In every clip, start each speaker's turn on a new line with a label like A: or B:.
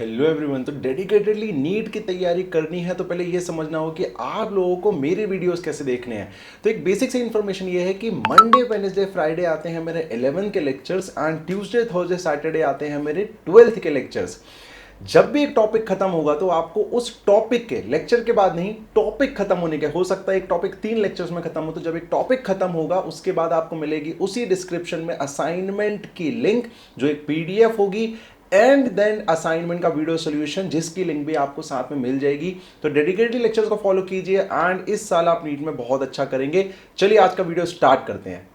A: Hello everyone. तो dedicatedly NEET की तैयारी करनी है तो पहले ये समझना हो कि आप लोगों को मेरे वीडियोस कैसे देखने हैं। तो एक बेसिक सी इन्फॉर्मेशन ये है कि मंडे वेडनेसडे फ्राइडे आते हैं मेरे 11 के lectures and Tuesday Thursday Saturday आते हैं मेरे 12th के लेक्चर्स। जब भी एक टॉपिक खत्म होगा तो आपको उस टॉपिक के लेक्चर के बाद नहीं, टॉपिक खत्म होने के, हो सकता है एक टॉपिक 3 लेक्चर्स में खत्म हो, तो जब एक टॉपिक खत्म होगा उसके बाद आपको मिलेगी उसी डिस्क्रिप्शन में असाइनमेंट की लिंक जो एक पीडीएफ होगी एंड देन असाइनमेंट का वीडियो सॉल्यूशन जिसकी लिंक भी आपको साथ में मिल जाएगी। तो डेडिकेटेडली लेक्चर्स को फॉलो कीजिए एंड इस साल आप नीट में बहुत अच्छा करेंगे। चलिए आज का वीडियो स्टार्ट करते हैं।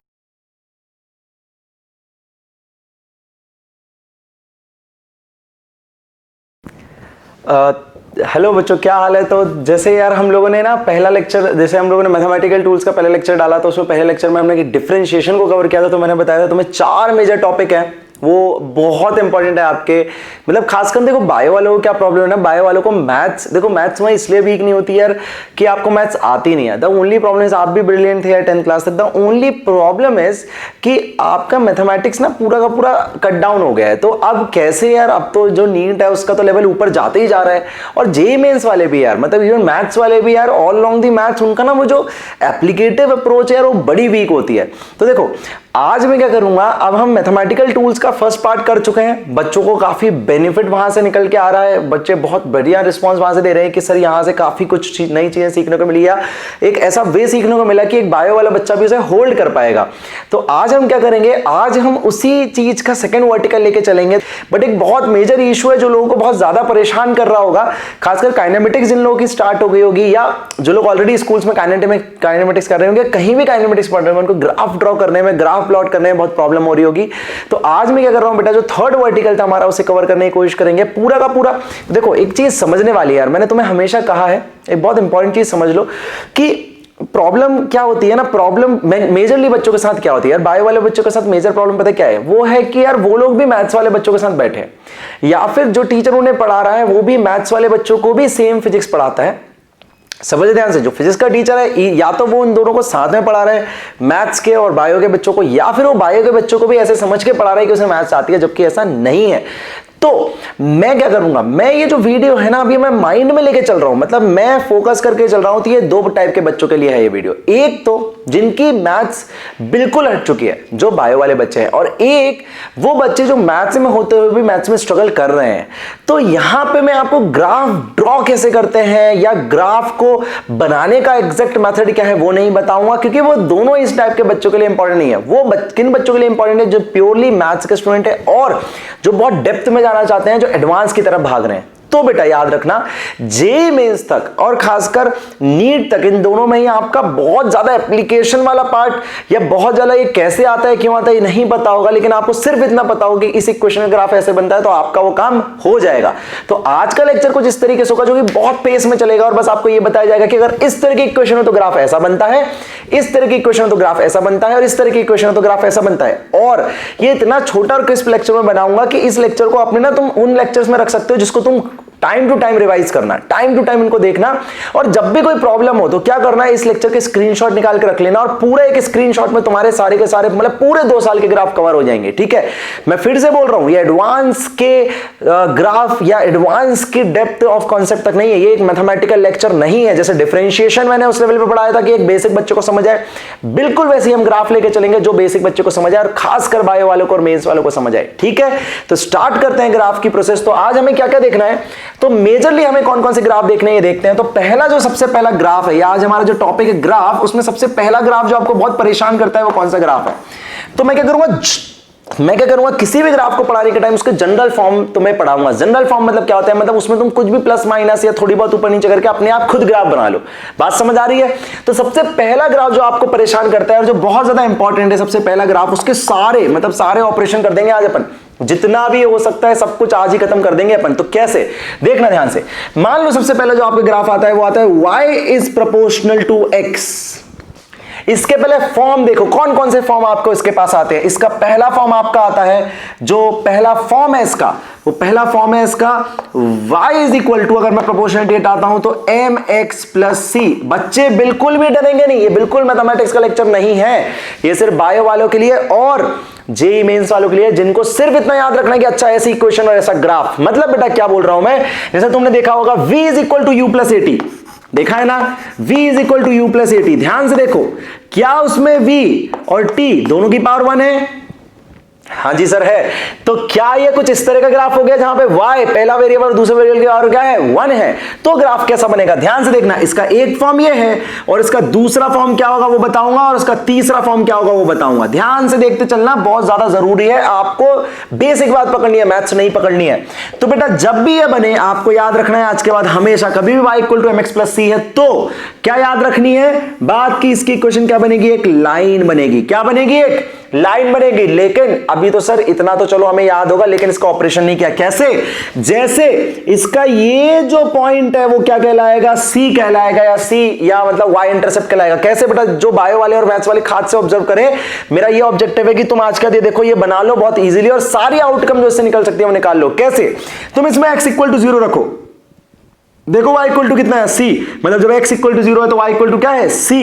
B: हेलो बच्चों, क्या हाल है। तो जैसे यार हम लोगों ने ना पहला लेक्चर, जैसे हम लोगों ने मैथमेटिकल टूल्स का पहला लेक्चर डाला तो उसमें पहले लेक्चर में हमने डिफरेंशिएशन को कवर किया था। तो मैंने बताया था तुम्हें 4 मेजर टॉपिक हैं, वो बहुत इंपॉर्टेंट है आपके, मतलब खासकर देखो बायो वालों को क्या प्रॉब्लम है ना, बायो वालों को मैथ्स, देखो मैथ्स में इसलिए वीक नहीं होती यार कि आपको मैथ्स आती नहीं है। द ओनली प्रॉब्लम इज, आप भी ब्रिलियंट थे यार 10th क्लास तक, द ओनली प्रॉब्लम इज कि आपका मैथमेटिक्स ना पूरा का पूरा कट डाउन हो गया है। तो अब कैसे यार, अब तो जो नीट है उसका तो लेवल ऊपर जाते ही जा रहा है, और जेईई मेंस वाले भी यार, मतलब इवन मैथ्स वाले भी यार, ऑल अलोंग दी मैथ्स उनका ना वो जो एप्लीकेटिव अप्रोच है यार वो बड़ी वीक होती है। तो देखो आज मैं क्या करूंगा, अब हम मैथमेटिकल टूल्स का फर्स्ट पार्ट कर चुके हैं, बच्चों को काफी बेनिफिट वहां से निकल के आ रहा है, बच्चे बहुत बढ़िया रिस्पांस वहां से दे रहे हैं कि सर यहां से काफी कुछ नई चीजें सीखने को मिली, या एक ऐसा वे सीखने को मिला कि एक बायो वाला बच्चा भी उसे होल्ड कर पाएगा। तो आज हम क्या करेंगे, आज हम उसी चीज का सेकंड वर्टिकल लेके चलेंगे। बट एक बहुत मेजर इशू है जो लोगों को बहुत ज्यादा परेशान कर रहा होगा, खासकर काइनेमेटिक्स जिन लोगों की स्टार्ट हो गई होगी, या जो लोग ऑलरेडी स्कूल्स में काइनेमेटिक्स कर रहे होंगे, कहीं भी काइनेमेटिक्स पढ़ रहे होंगे, उनको ग्राफ ड्रॉ करने में, ग्राफ प्लॉट करने में बहुत प्रॉब्लम हो रही होगी। तो आज मैं क्या कर रहा हूं बेटा, जो थर्ड वर्टिकल था हमारा उसे कवर करने की कोशिश करेंगे पूरा का पूरा। देखो एक चीज समझने वाली है यार, मैंने तुम्हें हमेशा कहा है, एक बहुत इंपॉर्टेंट चीज समझ लो कि प्रॉब्लम क्या होती है ना, प्रॉब्लम मेजरली बच्चों के साथ क्या होती है यार, बायो वाले बच्चों के साथ मेजर प्रॉब्लम पता क्या है, वो है कि यार वो लोग भी मैथ्स वाले बच्चों के साथ बैठे हैं, या फिर जो टीचर उन्हें पढ़ा रहा है वो भी मैथ्स वाले बच्चों को भी सेम फिजिक्स पढ़ाता है। समझ ध्यान से, जो फिजिक्स का टीचर है या तो वो उन दोनों को साथ में पढ़ा रहे हैं, मैथ्स के और बायो के बच्चों को, या फिर वो बायो के बच्चों को भी ऐसे समझ के पढ़ा रहे हैं कि उसे मैथ्स आती है, जबकि ऐसा नहीं है। तो मैं क्या करूंगा, मैं ये जो वीडियो है ना अभी मैं माइंड में लेके चल रहा हूं, मतलब मैं फोकस करके चल रहा हूं। तो ये 2 टाइप के बच्चों के लिए है ये वीडियो, एक तो जिनकी मैथ्स बिल्कुल हट चुकी है जो बायो वाले बच्चे हैं, और एक वो बच्चे जो मैथ्स में होते हुए भी मैथ्स में स्ट्रगल कर रहे हैं। तो यहां पे मैं आपको ग्राफ ड्रॉ कैसे करते हैं या ग्राफ को बनाने का एग्जैक्ट मेथड क्या है वो नहीं बताऊंगा, क्योंकि वो दोनों इस टाइप के बच्चों के लिए इंपॉर्टेंट नहीं है। वो किन बच्चों के लिए इंपॉर्टेंट है, जो प्योरली मैथ्स के स्टूडेंट है और जो बहुत डेप्थ में जाना चाहते हैं, जो एडवांस की तरफ भाग रहे हैं। तो बेटा याद रखना, जेईई मेंस तक और खासकर नीट तक, इन दोनों में ही आपका बहुत ज्यादा एप्लीकेशन वाला पार्ट या बहुत ज्यादा ये कैसे आता है, क्यों आता है, ये नहीं पता होगा, लेकिन आपको सिर्फ इतना पता होगा कि इस इक्वेशन का ग्राफ ऐसे बनता है, तो आपका वो काम हो जाएगा। तो आज का लेक्चर कुछ इस तरीके से होगा जो कि बहुत पेस में चलेगा, और बस आपको ये बताया जाएगा कि अगर इस तरह की इक्वेशन हो तो ग्राफ ऐसा बनता है, इस तरह की इक्वेशन हो तो ग्राफ ऐसा बनता है, और इस तरह की इक्वेशन हो तो ग्राफ ऐसा बनता है। और ये इतना छोटा और क्रिस्प लेक्चर में बनाऊंगा कि इस लेक्चर को अपने ना तुम उन लेक्चर्स में रख सकते हो जिसको तुम टाइम टू टाइम रिवाइज करना, टाइम टू टाइम इनको देखना, और जब भी कोई प्रॉब्लम हो तो क्या करना है, इस लेक्चर के स्क्रीनशॉट निकाल के रख लेना, और पूरा एक स्क्रीनशॉट में तुम्हारे सारे के सारे मतलब पूरे 2 साल के ग्राफ कवर हो जाएंगे। ठीक है, मैं फिर से बोल रहा हूं, ये एडवांस के ग्राफ या एडवांस की डेप्थ ऑफ कॉन्सेप्ट तक नहीं है, ये एक मैथमेटिकल लेक्चर नहीं है। जैसे डिफरेंशिएशन मैंने उस लेवल पे पढ़ाया था कि एक बेसिक बच्चे को समझ आए, बिल्कुल वैसे ही हम ग्राफ लेके चलेंगे जो बेसिक बच्चे को समझ आए, और खासकर बायो वालों को और मेंस वालों को समझ आए। ठीक है, तो स्टार्ट करते हैं ग्राफ की प्रोसेस। तो आज हमें क्या क्या देखना है, तो मेजरली हमें कौन कौन से ग्राफ देखने हैं ये देखते हैं। तो पहला जो सबसे पहला ग्राफ है, या आज हमारा जो टॉपिक है ग्राफ, उसमें सबसे पहला ग्राफ जो आपको बहुत परेशान करता है वो कौन सा ग्राफ है। तो मैं क्या करूंगा, किसी भी ग्राफ को पढ़ाने के टाइम उसके जनरल फॉर्म तुम्हें पढ़ाऊंगा। जनरल फॉर्म मतलब क्या होता है, मतलब उसमें तुम कुछ भी प्लस माइनस या थोड़ी बहुत ऊपर नीचे करके अपने आप खुद ग्राफ बना लो। बात समझ आ रही है। तो सबसे पहला ग्राफ जो आपको परेशान करता है और जो बहुत ज्यादा इंपॉर्टेंट है, सबसे पहला ग्राफ, उसके सारे मतलब सारे ऑपरेशन कर देंगे आज अपन, जितना भी हो सकता है सब कुछ आज ही खत्म कर देंगे अपन। तो कैसे, देखना ध्यान से। मान लो सबसे पहले जो आपके ग्राफ आता है वो आता है y is proportional to x। इसके पहले फॉर्म देखो, कौन कौन से फॉर्म आपको इसके पास आते हैं। इसका पहला फॉर्म आपका आता है, जो पहला फॉर्म है इसका, वो पहला फॉर्म है इसका y इज इक्वल टू, अगर मैं प्रोपोर्शनलिटी हटाता हूं तो mx प्लस c। बच्चे बिल्कुल भी डरेंगे नहीं, ये बिल्कुल मैथमेटिक्स का लेक्चर नहीं है, ये सिर्फ बायो वालों के लिए। और जेईई मेंस वालों के लिए, जिनको सिर्फ इतना याद रखना है कि अच्छा ऐसी इक्वेशन और ऐसा ग्राफ। मतलब बेटा क्या बोल रहा हूं मैं, जैसे तुमने देखा होगा v is equal to u plus at, देखा है ना, v is equal to u plus at. ध्यान से देखो, क्या उसमें v और t दोनों की पावर 1 है? हाँ जी सर है। तो क्या ये कुछ इस तरह का ग्राफ हो गया जहां पे y पहला वेरिएबल और दूसरे वेरिएबल की पावर क्या है? 1 है। तो ग्राफ कैसा बनेगा? ध्यान से देखना, इसका एक फॉर्म ये है और इसका दूसरा फॉर्म क्या होगा वो बताऊंगा, और इसका तीसरा फॉर्म क्या होगा वो बताऊंगा। ध्यान से देखते चलना, बहुत ज्यादा जरूरी है, आपको बेसिक बात पकड़नी है, मैथ्स नहीं पकड़नी है। तो बेटा जब भी ये बने आपको याद रखना है आज के बाद हमेशा, कभी भी y equal to mx plus c है तो क्या याद रखनी है बात की, इसकी इक्वेशन क्या बनेगी? एक लाइन बनेगी। क्या बनेगी? एक लाइन बनेगी। लेकिन अभी तो सर इतना तो चलो हमें याद होगा, लेकिन इसका ऑपरेशन नहीं किया। कैसे? जैसे इसका ये जो पॉइंट है वो क्या कहलाएगा? सी कहलाएगा, या सी या मतलब वाई इंटरसेप्ट कहलाएगा। कैसे बेटा? जो बायो वाले और मैथ्स वाले खाद से ऑब्जर्व करें, मेरा ये ऑब्जेक्टिव है कि तुम आज का ये देखो, ये बना लो बहुत इजीली, और सारी आउटकम जो इससे निकल सकती है वो निकाल लो। कैसे? तुम इसमें x इक्वल टू 0 रखो, देखो y इक्वल टू कितना है? c, मतलब जब x इक्वल टू 0 है तो y इक्वल टू क्या है? c।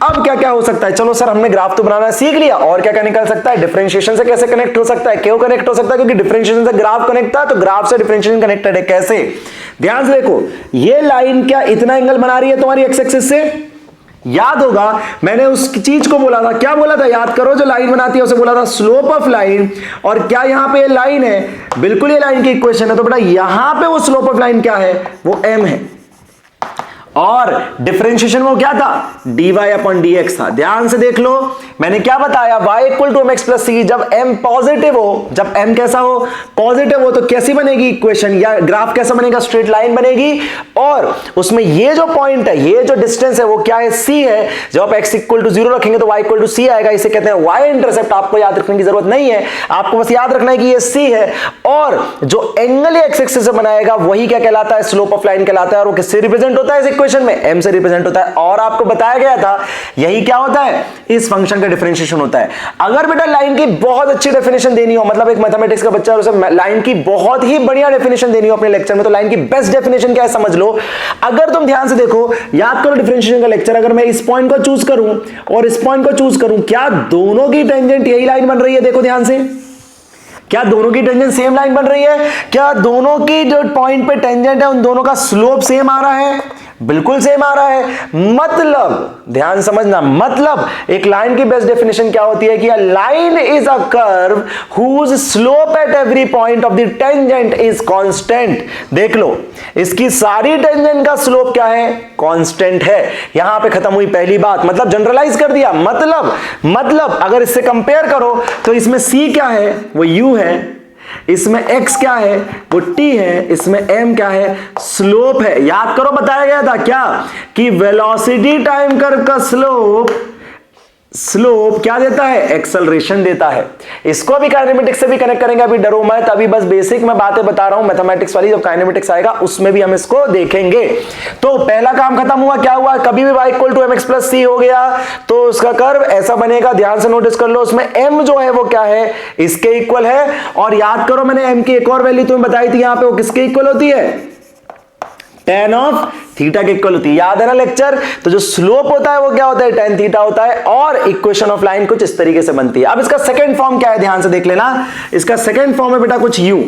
B: अब क्या क्या हो सकता है? चलो सर हमने ग्राफ तो बनाना सीख लिया, और क्या क्या निकल सकता है? डिफरेंशिएशन से कैसे कनेक्ट हो सकता है? क्यों कनेक्ट हो सकता है? क्योंकि डिफरेंशिएशन से ग्राफ कनेक्ट था, तो ग्राफ से डिफरेंशिएशन कनेक्टेड है। कैसे? ध्यान से देखो, ये लाइन क्या इतना एंगल बना रही है तुम्हारी एक्स एक्सिस से? याद होगा मैंने उस चीज को बोला था, क्या बोला था? याद करो, जो लाइन बनाती है उसे बोला था स्लोप ऑफ लाइन। और क्या यहां पे लाइन है? बिल्कुल ये लाइन की इक्वेशन है। तो बेटा यहां पे वो स्लोप ऑफ लाइन क्या है? वो m है, और डिफरेंशिएशन वो क्या था? dy अपॉन dx था। ध्यान से देख लो, मैंने क्या बताया? y equal to mx plus c, जब m पॉजिटिव हो, जब m कैसा हो? पॉजिटिव हो, तो कैसी बनेगी इक्वेशन या ग्राफ कैसा बनेगा? स्ट्रेट लाइन बनेगी। और उसमें ये जो पॉइंट है, ये जो डिस्टेंस है वो क्या है? c है। जब आप x इक्वल टू 0 रखेंगे तो y इक्वल टू c आएगा, इसे कहते हैं y इंटरसेप्ट। आपको याद रखने की जरूरत नहीं है, आपको बस याद रखना है कि ये c है, और जो एंगल x एक्सिस से बनाएगा वही क्या कहलाता है? स्लोप ऑफ लाइन कहलाता है। और वो किससे रिप्रेजेंट होता है? में m से रिप्रेजेंट होता है। और आपको बताया गया था यही क्या होता है? इस फंक्शन का डिफरेंशिएशन होता है। अगर बेटा लाइन की बहुत अच्छी डेफिनेशन देनी हो, मतलब एक मैथमेटिक्स का बच्चा है उसे लाइन की बहुत ही बढ़िया डेफिनेशन देनी हो अपने लेक्चर में, तो लाइन की बेस्ट डेफिनेशन क्या है समझ लो। अगर तुम ध्यान से देखो, याद करो डिफरेंशिएशन का लेक्चर, अगर मैं इस पॉइंट को चूज करूं और इस पॉइंट को चूज करूं, क्या दोनों की टेंजेंट यही लाइन बन रही है? देखो ध्यान से, क्या दोनों की टेंजेंट सेम लाइन बन रही है? क्या दोनों की जो पॉइंट पे टेंजेंट है उन दोनों का स्लोप सेम आ रहा है? बिल्कुल सेम आ रहा है। मतलब ध्यान समझना, मतलब एक लाइन की बेस्ट डेफिनेशन क्या होती है कि a line is a curve whose slope at every point of the tangent is constant. देख लो, इसकी सारी टेंजेंट का स्लोप क्या है? कांस्टेंट है। यहां पे खत्म हुई पहली बात, मतलब जनरलाइज कर दिया। मतलब अगर इससे कंपेयर करो तो इसमें c क्या है? वो u है, इसमें x क्या है? वो t है, इसमें m क्या है? स्लोप है। याद करो बताया गया था क्या कि वेलोसिटी टाइम कर्व का स्लोप क्या देता है? एक्सेलरेशन देता है। इसको भी काइनेमेटिक्स से भी कनेक्ट करेंगे, अभी डरो मत, अभी बस बेसिक मैं बातें बता रहा हूं मैथमेटिक्स वाली। जब काइनेमेटिक्स आएगा उसमें भी हम इसको देखेंगे। तो पहला काम खत्म हुआ। क्या हुआ? कभी भी y equal to mx plus c हो गया तो उसका कर्व ऐसा बनेगा। ध्यान से नोटिस कर लो, उसमें m जो है वो क्या है? इसके इक्वल है। और याद करो मैंने m की एक और वैल्यू तुम्हें बताई थी, यहां पे वो किसके इक्वल होती है? tan ऑफ थीटा के इक्वल होती है। याद है ना लेक्चर? तो जो स्लोप होता है वो क्या होता है? tan थीटा होता है। और इक्वेशन ऑफ लाइन कुछ इस तरीके से बनती है। अब इसका सेकंड फॉर्म क्या है? ध्यान से देख लेना, इसका सेकंड फॉर्म है बेटा कुछ यूं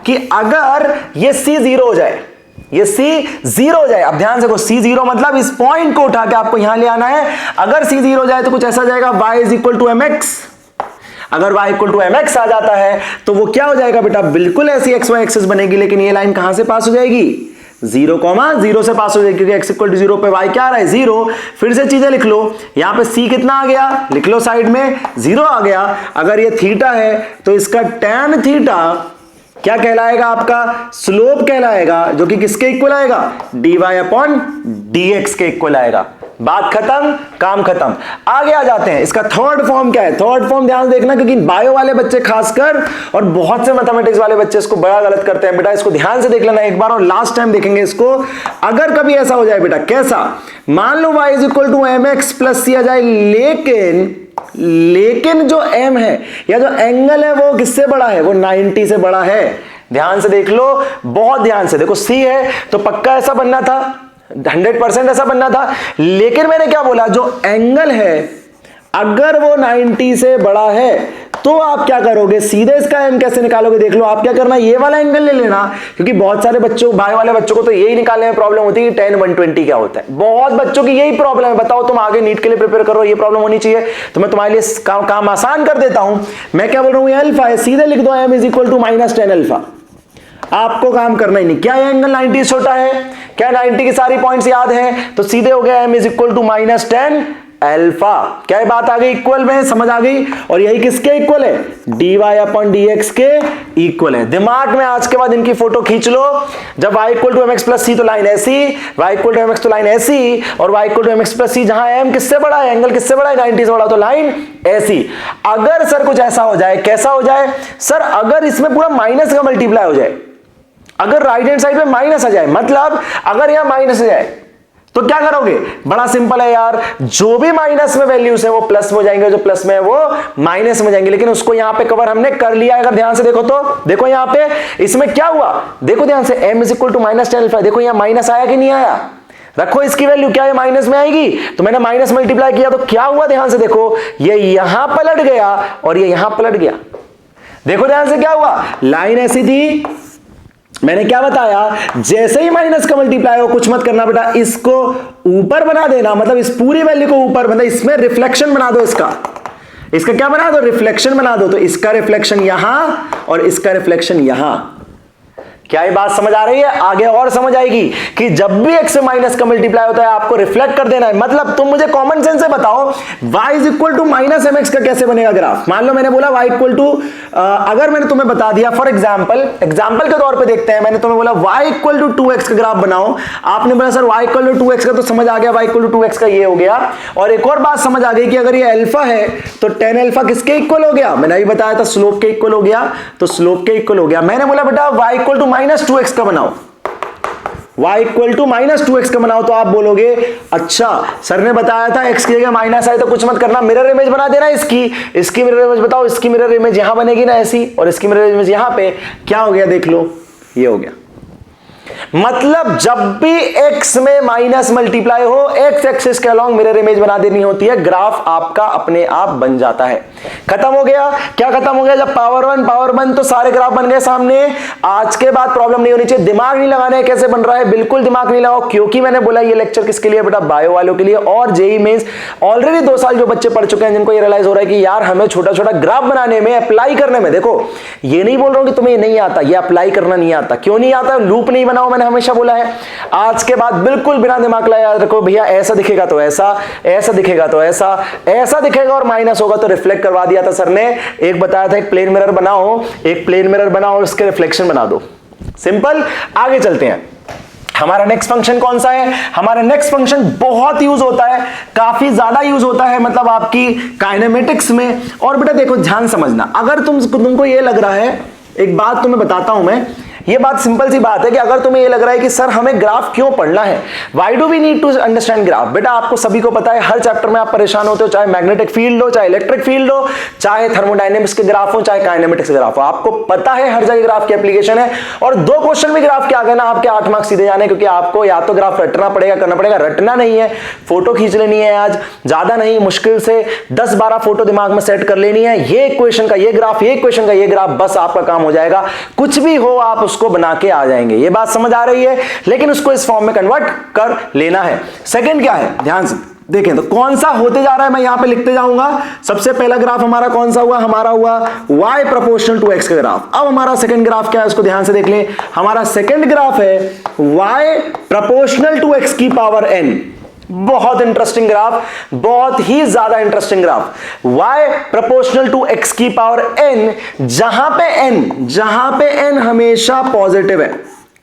B: कि अगर ये c 0 हो जाए, ये c 0 हो जाए। अब ध्यान से, c 0 मतलब इस पॉइंट को उठा के आपको यहां ले आना है। अगर c 0 हो जाए तो कुछ ऐसा जाएगा, y is equal to mx। अगर y इक्वल टू mx आ जाता है तो वो क्या हो जाएगा बेटा? बिल्कुल ऐसी xy एक्सिस बनेगी, लेकिन ये लाइन कहां से पास हो जाएगी? 0,0 से पास हो जाएगी, क्योंकि x इक्वल टू 0 पे y क्या आ रहा है? 0। फिर से चीजें लिख लो, यहां पे c कितना आ गया? लिख लो साइड में, 0 आ गया। अगर ये थीटा है तो इसका tan थीटा क्या कहलाएगा? आपका स्लोप कहलाएगा, जो कि किसके इक्वल आएगा? dy अपॉन dx के इक्वल आएगा। बात खत्म, काम खत्म। आगे आ जाते हैं, इसका थर्ड फॉर्म क्या है? थर्ड फॉर्म ध्यान देखना, क्योंकि बायो वाले बच्चे खासकर और बहुत से मैथमेटिक्स वाले बच्चे इसको बड़ा गलत करते हैं। बेटा इसको ध्यान से देख लेना एक बार, और लास्ट टाइम देखेंगे इसको। अगर कभी ऐसा हो जाए बेटा, कैसा? मान लो y is equal to mx plus c आ जाए, लेकिन जो m है या जो एंगल है वो किससे बड़ा है? वो 90 से बड़ा है। ध्यान से देख लो, बहुत ध्यान से देखो, c है तो पक्का ऐसा बनना था, 100% ऐसा बनना था। लेकिन मैंने क्या बोला? जो एंगल है अगर वो 90 से बड़ा है तो आप क्या करोगे, सीधे इसका m कैसे निकालोगे, देख लो। आप क्या करना, ये वाला एंगल ले लेना, क्योंकि बहुत सारे बच्चों, भाई वाले बच्चों को तो यही निकालने में प्रॉब्लम होती है कि tan 120 क्या होता है। बहुत बच्चों की यही प्रॉब्लम है। बताओ तुम आगे नीट के लिए प्रिपेयर करो, ये प्रॉब्लम होनी चाहिए। तो मैं तुम्हारे लिए काम आसान कर देता हूं। मैं क्या बोल रहा हूं, ये अल्फा है, सीधे लिख दो m is equal to minus 10 alpha. आपको काम करना ही नहीं। क्या ये एंगल 90 छोटा है, क्या 90 की सारी पॉइंट्स याद हैं, तो सीधे हो गया m is equal to minus 10 alpha. क्या ये बात आ गई, इक्वल में समझ आ गई। और यही किसके इक्वल है, dy अपॉन dx के इक्वल है। दिमाग में आज के बाद इनकी फोटो खींच लो। जब y equal to mx plus C तो लाइन ऐसी, y इक्वल टू mx तो लाइन ऐसी, और y equal to mx plus C जहां m किससे बड़ा है, एंगल किससे बड़ा है, 90 से बड़ा, तो लाइन ऐसी। अगर सर कुछ ऐसा हो जाए, कैसा हो जाए सर, अगर इसमें पूरा माइनस का मल्टीप्लाई हो जाए, अगर राइट हैंड साइड में माइनस आ जाए, मतलब अगर यहां माइनस आ जाए, तो क्या करोगे, बड़ा सिंपल है यार, जो भी माइनस में वैल्यूज है वो प्लस में हो जाएंगे, जो प्लस में है वो माइनस में जाएंगे। लेकिन उसको यहां पे कवर हमने कर लिया। अगर ध्यान से देखो तो देखो यहां पे इसमें क्या हुआ, देखो ध्यान से, m is equal to minus 10 alpha. देखो यहां माइनस आया कि नहीं आया, रखो इसकी वैल्यू, क्या ये माइनस में आएगी, तो मैंने माइनस मल्टीप्लाई किया तो क्या हुआ, ध्यान से देखो, ये यहां पलट गया और ये यहां पलट गया। देखो ध्यान से क्या हुआ, लाइन ऐसी थी, मैंने क्या बताया, जैसे ही माइनस का मल्टीप्लाई हो, कुछ मत करना बेटा, इसको ऊपर बना देना, मतलब इस पूरी वैल्यू को ऊपर, मतलब इसमें रिफ्लेक्शन बना दो, इसका क्या बना दो, रिफ्लेक्शन बना दो। तो इसका रिफ्लेक्शन यहां और इसका रिफ्लेक्शन यहां। क्या ये बात समझ आ रही है, आगे और समझ आएगी कि जब भी x से माइनस का मल्टीप्लाई होता है आपको रिफ्लेक्ट कर देना है। मतलब तुम मुझे कॉमन सेंस से बताओ, y is equal to minus mx का कैसे बनेगा ग्राफ। मान लो मैंने बोला y इक्वल टू, अगर मैंने तुम्हें बता दिया, फॉर एग्जांपल के तौर पे देखते हैं, मैंने तुम्हें बोला y इक्वल टू 2x का ग्राफ बनाओ, आपने बोला sir y equal to 2x का, तो समझ आ गया y इक्वल टू 2x का ये हो गया। और एक और बात समझ आ गई कि अगर ये अल्फा है तो tan अल्फा किसके इक्वल हो गया, मैंने अभी बताया था स्लोप के इक्वल हो गया, तो स्लोप के इक्वल हो गया। मैंने बोला बेटा y equal to minus 2x का बनाओ, y equal to minus 2x का बनाओ, तो आप बोलोगे अच्छा सर ने बताया था x की जगह माइनस आए तो कुछ मत करना, मिरर इमेज बना देना इसकी मिरर इमेज बताओ, इसकी मिरर इमेज यहां बनेगी ना ऐसी, और इसकी मिरर इमेज यहां पे। क्या हो गया देख लो, ये हो गया। मतलब जब भी x में माइनस मल्टीप्लाई हो, x एक्सिस के अलोंग मिरर इमेज बना देनी होती है, ग्राफ आपका अपने आप बन जाता है। खत्म हो गया। क्या खत्म हो गया, जब पावर वन तो सारे ग्राफ बन गए सामने। आज के बाद प्रॉब्लम नहीं होनी चाहिए, दिमाग नहीं लगाना है कैसे बन रहा है, बिल्कुल दिमाग नहीं लगाओ, क्योंकि मैंने बोला ये लेक्चर किसके लिए बेटा, बायो वालों के लिए। और जेई मेंस ऑलरेडी 2 साल जो बच्चे पढ़ चुके हैं, जिनको ये रियलाइज हो रहा है कि यार हमें छोटा छोटा ग्राफ बनाने में, अप्लाई करने में, देखो ये नहीं बोल रहा हूं कि तुम्हें नहीं आता, ये अप्लाई करना नहीं आता। क्यों नहीं आता, लूप नहीं बनाओ, मैंने हमेशा बोला है। आज के बाद बिल्कुल बिना दिमाग लगाए याद रखो, भैया ऐसा दिखेगा तो ऐसा, ऐसा दिखेगा तो ऐसा, ऐसा दिखेगा और माइनस होगा तो रिफ्लेक्ट करवा दिया था सर ने। एक बताया था एक प्लेन मिरर बनाओ, एक प्लेन मिरर बनाओ और उसके रिफ्लेक्शन बना दो। सिंपल। आगे चलते हैं। हमारा नेक्स्ट फंक्शन कौन सा है, हमारा नेक्स्ट फंक्शन बहुत यूज होता है, काफी ज्यादा यूज होता है, मतलब आपकी काइनेमेटिक्स में। और बेटा देखो ध्यान समझना, अगर तुमको ये लग रहा है, एक बात तुम्हें बताता हूं मैं, ये बात सिंपल सी बात है कि अगर तुम्हें ये लग रहा है कि सर हमें ग्राफ क्यों पढ़ना है, why do we need to understand graph. बेटा आपको सभी को पता है, हर चैप्टर में आप परेशान होते हो, चाहे मैग्नेटिक फील्ड हो, चाहे इलेक्ट्रिक फील्ड हो, चाहे थर्मोडायनेमिक्स के ग्राफ हो, चाहे काइनेमेटिक्स के ग्राफ हो, आपको पता है हर जगह ग्राफ की एप्लीकेशन है। और 2 क्वेश्चन भी ग्राफ के आ गए ना, आपके 8 मार्क्स सीधे जाने, क्योंकि आपको या तो ग्राफ रटना पड़ेगा, करना पड़ेगा, रटना नहीं है, फोटो खींच लेनी है, आज ज्यादा नहीं, मुश्किल से 10-12 फोटो दिमाग में सेट कर लेनी है, ये इक्वेशन का ये ग्राफ, ये इक्वेशन का ये ग्राफ, बस आपका काम हो जाएगा। कुछ भी हो आप उसको बना के आ जाएंगे, ये बात समझ आ रही है, लेकिन उसको इस फॉर्म में कन्वर्ट कर लेना है। सेकंड क्या है, ध्यान से देखें तो कौन सा होते जा रहा है, मैं यहां पे लिखते जाऊंगा। सबसे पहला ग्राफ हमारा कौन सा हुआ, हमारा हुआ y प्रोपोर्शनल टू x का ग्राफ। अब हमारा सेकंड ग्राफ क्या है, उसको ध्यान से देख लें। हमारा सेकंड ग्राफ है y प्रोपोर्शनल टू x की पावर n। बहुत इंटरेस्टिंग ग्राफ, बहुत ही ज्यादा interesting graph. y proportional to x की पावर n, जहां पे n हमेशा पॉजिटिव है।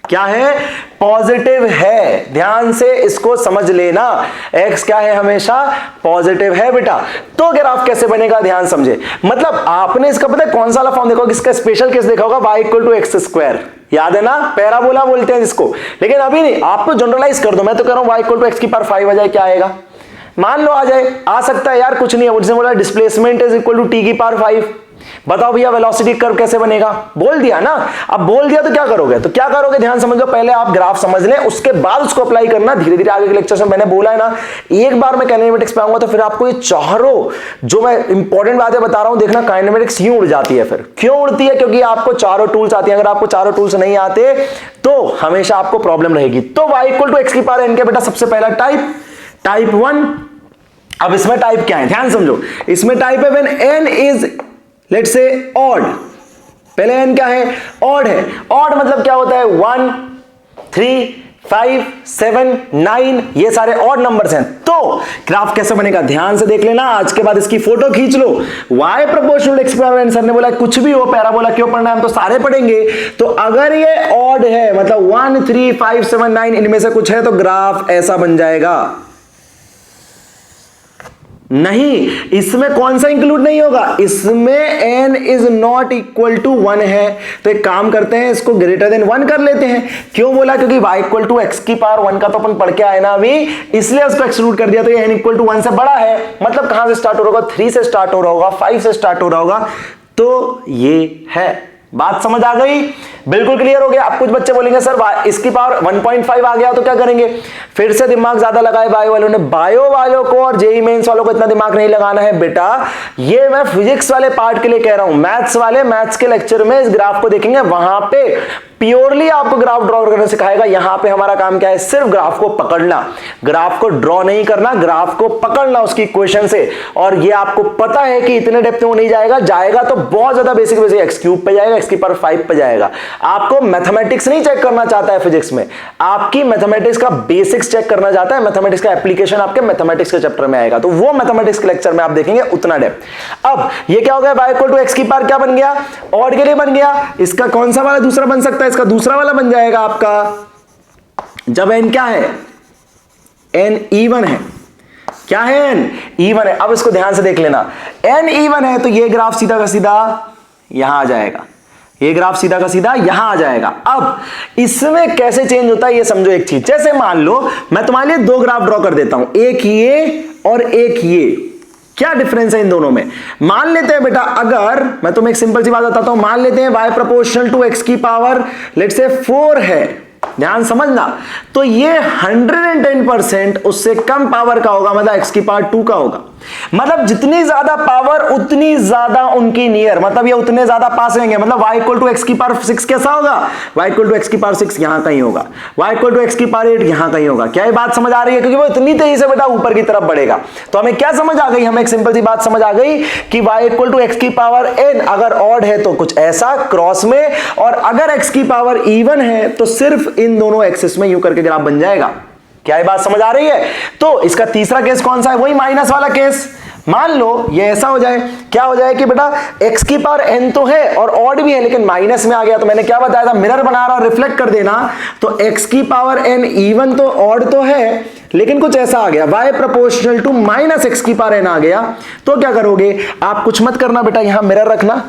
B: क्या है, पॉजिटिव है। ध्यान से इसको समझ लेना, x क्या है, हमेशा पॉजिटिव है बेटा। तो ग्राफ कैसे बनेगा, ध्यान समझे। मतलब आपने इसका पता है कौन सा वाला फॉर्म देखा होगा, इसका स्पेशल केस देखा होगा, y equal to x square, याद है ना, पैराबोला बोलते हैं जिसको। लेकिन अभी नहीं, आपको जनरलाइज कर दो, मैं तो कह रहा हूं y इक्वल टू एक्स की पावर 5 आ जाए, क्या आएगा, मान लो आ जाए, आ सकता है यार, कुछ नहीं है। मुझसे बोला displacement is equal to t की पावर 5, बताओ भैया वेलोसिटी कर्व कैसे बनेगा, बोल दिया ना। अब बोल दिया तो क्या करोगे, तो क्या करोगे ध्यान समझ लो, पहले आप ग्राफ समझ लें, उसके बाद उसको अप्लाई करना धीरे धीरे। आगे के लेक्चर में मैंने बोला है ना, एक बार मैं काइनेमेटिक्स पे आऊंगा तो फिर आपको ये चारों जो मैं इंपॉर्टेंट बातें बता रहा हूं, देखना काइनेमेटिक्स यूं उड़ जाती है। फिर क्यों उड़ती है, क्योंकि आपको चारों टूल्स आती हैं। अगर आपको चारों टूल्स नहीं आते तो हमेशा आपको प्रॉब्लम रहेगी। तो y इक्वल टू एक्स की पावर n के बेटा सबसे पहला टाइप 1। अब इसमें टाइप क्या है, ध्यान समझो। इसमें टाइप है when n is let's say odd. पहले n क्या है, ऑड है। ऑड मतलब क्या होता है, 1 3 5 7 9, ये सारे ऑड नंबर्स हैं। तो ग्राफ कैसे बनेगा ध्यान से देख लेना, आज के बाद इसकी फोटो खींच लो। y proportional x power n, sir ने बोला कुछ भी हो पैराबोला क्यों पढ़ना है, हम तो सारे पढ़ेंगे। तो अगर ये ऑड है मतलब 1 3 5 7 9 इनमें से कुछ है तो ग्राफ ऐसा बन जाएगा। नहीं, इसमें कौन सा इंक्लूड नहीं होगा, इसमें n is not equal to 1 है। तो एक काम करते हैं, इसको ग्रेटर देन 1 कर लेते हैं। क्यों बोला, क्योंकि y इक्वल टू एक्स की पावर 1 का तो अपन पढ़ के आए ना अभी, इसलिए उसको एक्सक्लूड कर दिया। तो ये n इक्वल टू 1 से बड़ा है, मतलब कहां से स्टार्ट हो रहा होगा, 3 से स्टार्ट हो रहा होगा, 5 से स्टार्ट हो रहा होगा। तो ये है, बात समझ आ गई, बिल्कुल क्लियर हो गया। अब कुछ बच्चे बोलेंगे सर इसकी पावर 1.5 आ गया तो क्या करेंगे, फिर से दिमाग ज्यादा लगाए बायो वालों ने। बायो वालों को और जेईई मेंस वालों को इतना दिमाग नहीं लगाना है बेटा, ये मैं फिजिक्स वाले पार्ट के लिए कह रहा हूं। मैथ्स वाले मैथ्स के लेक्चर में इस ग्राफ को देखेंगे, वहां पे प्योरली आपको ग्राफ ड्रॉ करना सिखाएगा। यहां पे हमारा काम क्या है, सिर्फ ग्राफ को पकड़ना, ग्राफ को ड्रॉ नहीं करना, ग्राफ को पकड़ना उसकी इक्वेशन से। और ये आपको पता है कि इतने डेप्थ में नहीं जाएगा तो बहुत ज्यादा बेसिक एक्स क्यूब पे जाएगा, एक्स की पावर 5 पे जाएगा। आपको मैथमेटिक्स नहीं चेक करना चाहता है फिजिक्स में, आपकी मैथमेटिक्स का बेसिक्स चेक करना चाहता है। मैथमेटिक्स का एप्लीकेशन आपके मैथमेटिक्स के चैप्टर में आएगा, तो वो मैथमेटिक्स के लेक्चर में आप देखेंगे उतना डेप्थ। अब ये क्या हो गया, y इक्वल टू एक्स की पावर क्या बन गया, ऑड के लिए बन गया। इसका कौन सा वाला दूसरा बन सकता है, इसका दूसरा वाला बन जाएगा आपका, जब n क्या है, n even है। क्या है, n even है। अब इसको ध्यान से देख लेना, n even है तो ये ग्राफ सीधा का सीधा यहां आ जाएगा, ये ग्राफ सीधा का सीधा यहां आ जाएगा। अब इसमें कैसे चेंज होता है ये समझो एक चीज। जैसे मान लो मैं तुम्हारे लिए 2 ग्राफ ड्रॉ कर देता हूं, एक ये और एक ये। क्या डिफरेंस है इन दोनों में, मान लेते हैं बेटा, अगर मैं तुम्हें एक सिंपल सी बात बताता हूं, मान लेते हैं y प्रोपोर्शनल टू x की पावर लेट्स से 4 है, ध्यान समझना। तो ये 110% उससे कम पावर का होगा, मतलब x की पावर 2 का होगा। मतलब जितनी ज्यादा पावर उतनी ज्यादा उनकी नियर, मतलब ये उतने ज्यादा पास रहेंगे। मतलब y इक्वल टू एक्स की पावर 6 कैसा होगा, y इक्वल टू एक्स की पावर 6 यहां कहीं होगा, y इक्वल टू एक्स की पावर 8 यहां कहीं होगा। क्या ये बात समझ आ रही है, क्योंकि वो इतनी तेजी से बेटा ऊपर की तरफ बढ़ेगा। तो हमें क्या समझ आ गई, हमें एक सिंपल सी बात समझ आ गई कि y इक्वल टू एक्स की पावर n अगर ऑड है तो कुछ ऐसा क्रॉस में, और अगर x की पावर इवन है तो सिर्फ इन दोनों एक्सिस में यूं करके ग्राफ बन जाएगा। क्या ये बात समझ आ रही है। तो इसका तीसरा केस कौन सा है, वही माइनस वाला केस। मान लो ये ऐसा हो जाए, क्या हो जाए कि बेटा x की पावर n तो है और ऑड भी है लेकिन माइनस में आ गया। तो मैंने क्या बताया था, मिरर बना रहा, रिफ्लेक्ट कर देना। तो x की पावर n इवन तो ऑड तो है लेकिन कुछ ऐसा आ गया, y proportional to minus x की पावर n आ गया। तो क्या करोगे आप, कुछ मत करना बेटा, यहां मिरर रखना,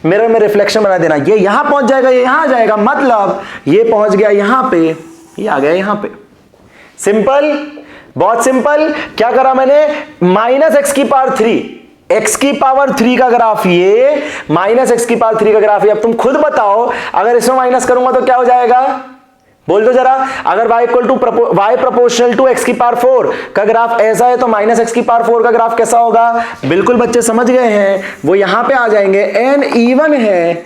B: मिरर में रिफ्लेक्शन बना देना। ये यहां पहुंच जाएगा, ये यहां आ जाएगा, मतलब ये पहुंच गया यहां पे, ये आ गया यहां पे। सिंपल, बहुत सिंपल। क्या करा मैंने, माइनस एक्स की पावर 3, x की पावर 3 का ग्राफ ये, माइनस एक्स की पावर 3 का ग्राफ ये। अब तुम खुद बताओ, अगर इसमें माइनस करूंगा तो क्या हो जाएगा, बोल दो जरा। अगर y equal to y proportional to x की पावर 4 का ग्राफ ऐसा है तो माइनस एक्स की पावर 4 का ग्राफ कैसा होगा। बिल्कुल बच्चे समझ गए हैं, वो यहां पे आ जाएंगे। n इवन है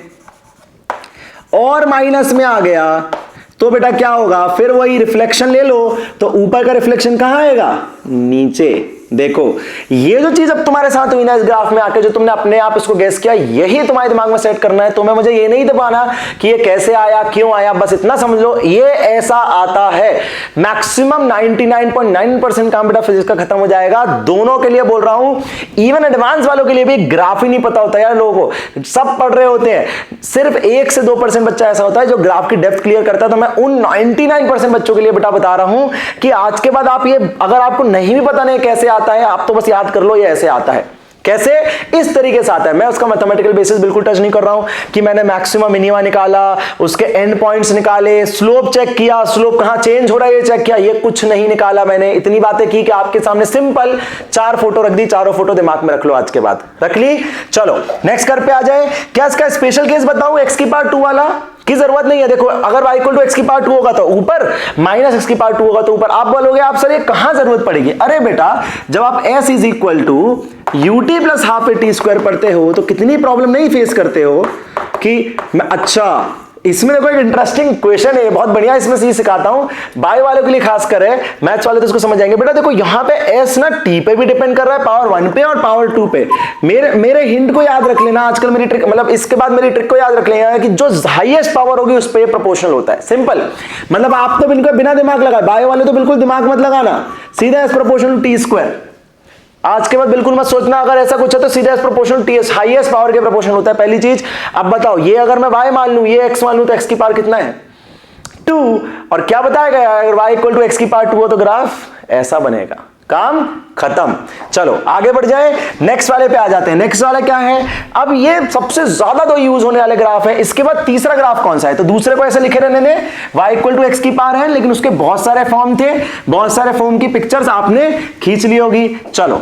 B: और माइनस में आ गया तो बेटा क्या होगा, फिर वही रिफ्लेक्शन ले लो। तो ऊपर का रिफ्लेक्शन कहां आएगा, नीचे। देखो ये जो चीज अब तुम्हारे साथ हुई ना इस ग्राफ में आके, जो तुमने अपने आप इसको गैस किया, यही तुम्हारे दिमाग में सेट करना है। तुम्हें मुझे ये नहीं दबाना कि ये कैसे आया, क्यों आया, बस इतना समझ लो ये ऐसा आता है। मैक्सिमम 99.9% काम बेटा फिजिक्स का खत्म हो जाएगा। दोनों के लिए बोल रहा हूं, इवन एडवांस वालों के लिए भी ग्राफ ही नहीं पता होता यार लोगों को, सब पढ़ रहे होते हैं। सिर्फ 1 से 2% बच्चा ऐसा होता है जो ग्राफ की डेप्थ क्लियर करता है। तो मैं उन 99% बच्चों के लिए बेटा बता रहा हूं कि आज के बाद आप ये, अगर आपको नहीं भी पता नहीं कैसे आता है, आप तो बस याद कर लो ये ऐसे आता है। कैसे? इस तरीके से आता है। मैं उसका मैथमेटिकल बेसिस बिल्कुल टच नहीं कर रहा हूं कि मैंने मैक्सिमम मिनिमा निकाला, उसके एंड पॉइंट्स निकाले, स्लोप चेक किया, स्लोप कहां चेंज हो रहा है ये चेक किया, ये कुछ नहीं निकाला मैंने। इतनी बातें की कि आपके सामने सिंपल 4 फोटो रख दी, चारों फोटो दिमाग में रख लो, आज के बाद रख ली। चलो नेक्स्ट कर पे आ जाए। क्या इसका स्पेशल केस बताऊं एक्स की पावर 2 वाला? की जरूरत नहीं है। देखो अगर y इक्वल टू एक्स की पावर 2 होगा तो ऊपर, माइनस एक्स की पावर 2 होगा तो ऊपर। आप बोलोगे आप सर ये कहां जरूरत पड़ेगी? अरे बेटा जब आप s is equal to ut plus half a t square पढ़ते हो तो कितनी प्रॉब्लम नहीं फेस करते हो कि मैं, अच्छा इसमें देखो एक इंटरेस्टिंग क्वेश्चन है, बहुत बढ़िया, इसमें से सिखाता हूं बाय वालों के लिए खास कर है, मैथ्स वाले तो इसको समझ जाएंगे। बेटा देखो यहां पे s ना t पे भी डिपेंड कर रहा है, पावर 1 पे और पावर 2 पे। मेरे हिंट को याद रख लेना, आजकल मेरी ट्रिक, मतलब इसके बाद मेरी ट्रिक को याद रख लेना कि जो हाईएस्ट पावर होगी उस पे प्रोपोर्शनल होता है। सिंपल, मतलब आप तो बिना दिमाग लगाए, बाय वाले तो बिल्कुल दिमाग मत लगाना, सीधा s proportional to t square. आज के बाद बिल्कुल मत सोचना अगर ऐसा कुछ है तो सीधा proportional T S, highest power के प्रोपोर्शनल होता है, पहली चीज। अब बताओ ये अगर मैं y मान लूं, ये x मान लूं, तो x की पावर कितना है? 2। और क्या बताया गया अगर y इक्वल टू एक्स की पावर 2 हो तो ग्राफ ऐसा बनेगा, काम खत्म। चलो आगे बढ़ जाए, नेक्स्ट वाले पे आ जाते हैं। नेक्स्ट वाला क्या है? अब ये सबसे ज्यादा तो यूज होने वाले ग्राफ है। इसके बाद तीसरा ग्राफ कौन सा है? तो दूसरे को ऐसे लिखे रहने दें, y इक्वल टू एक्स की पावर है, लेकिन उसके बहुत सारे फॉर्म थे, बहुत सारे फॉर्म की पिक्चर्स आपने खींच ली होगी। चलो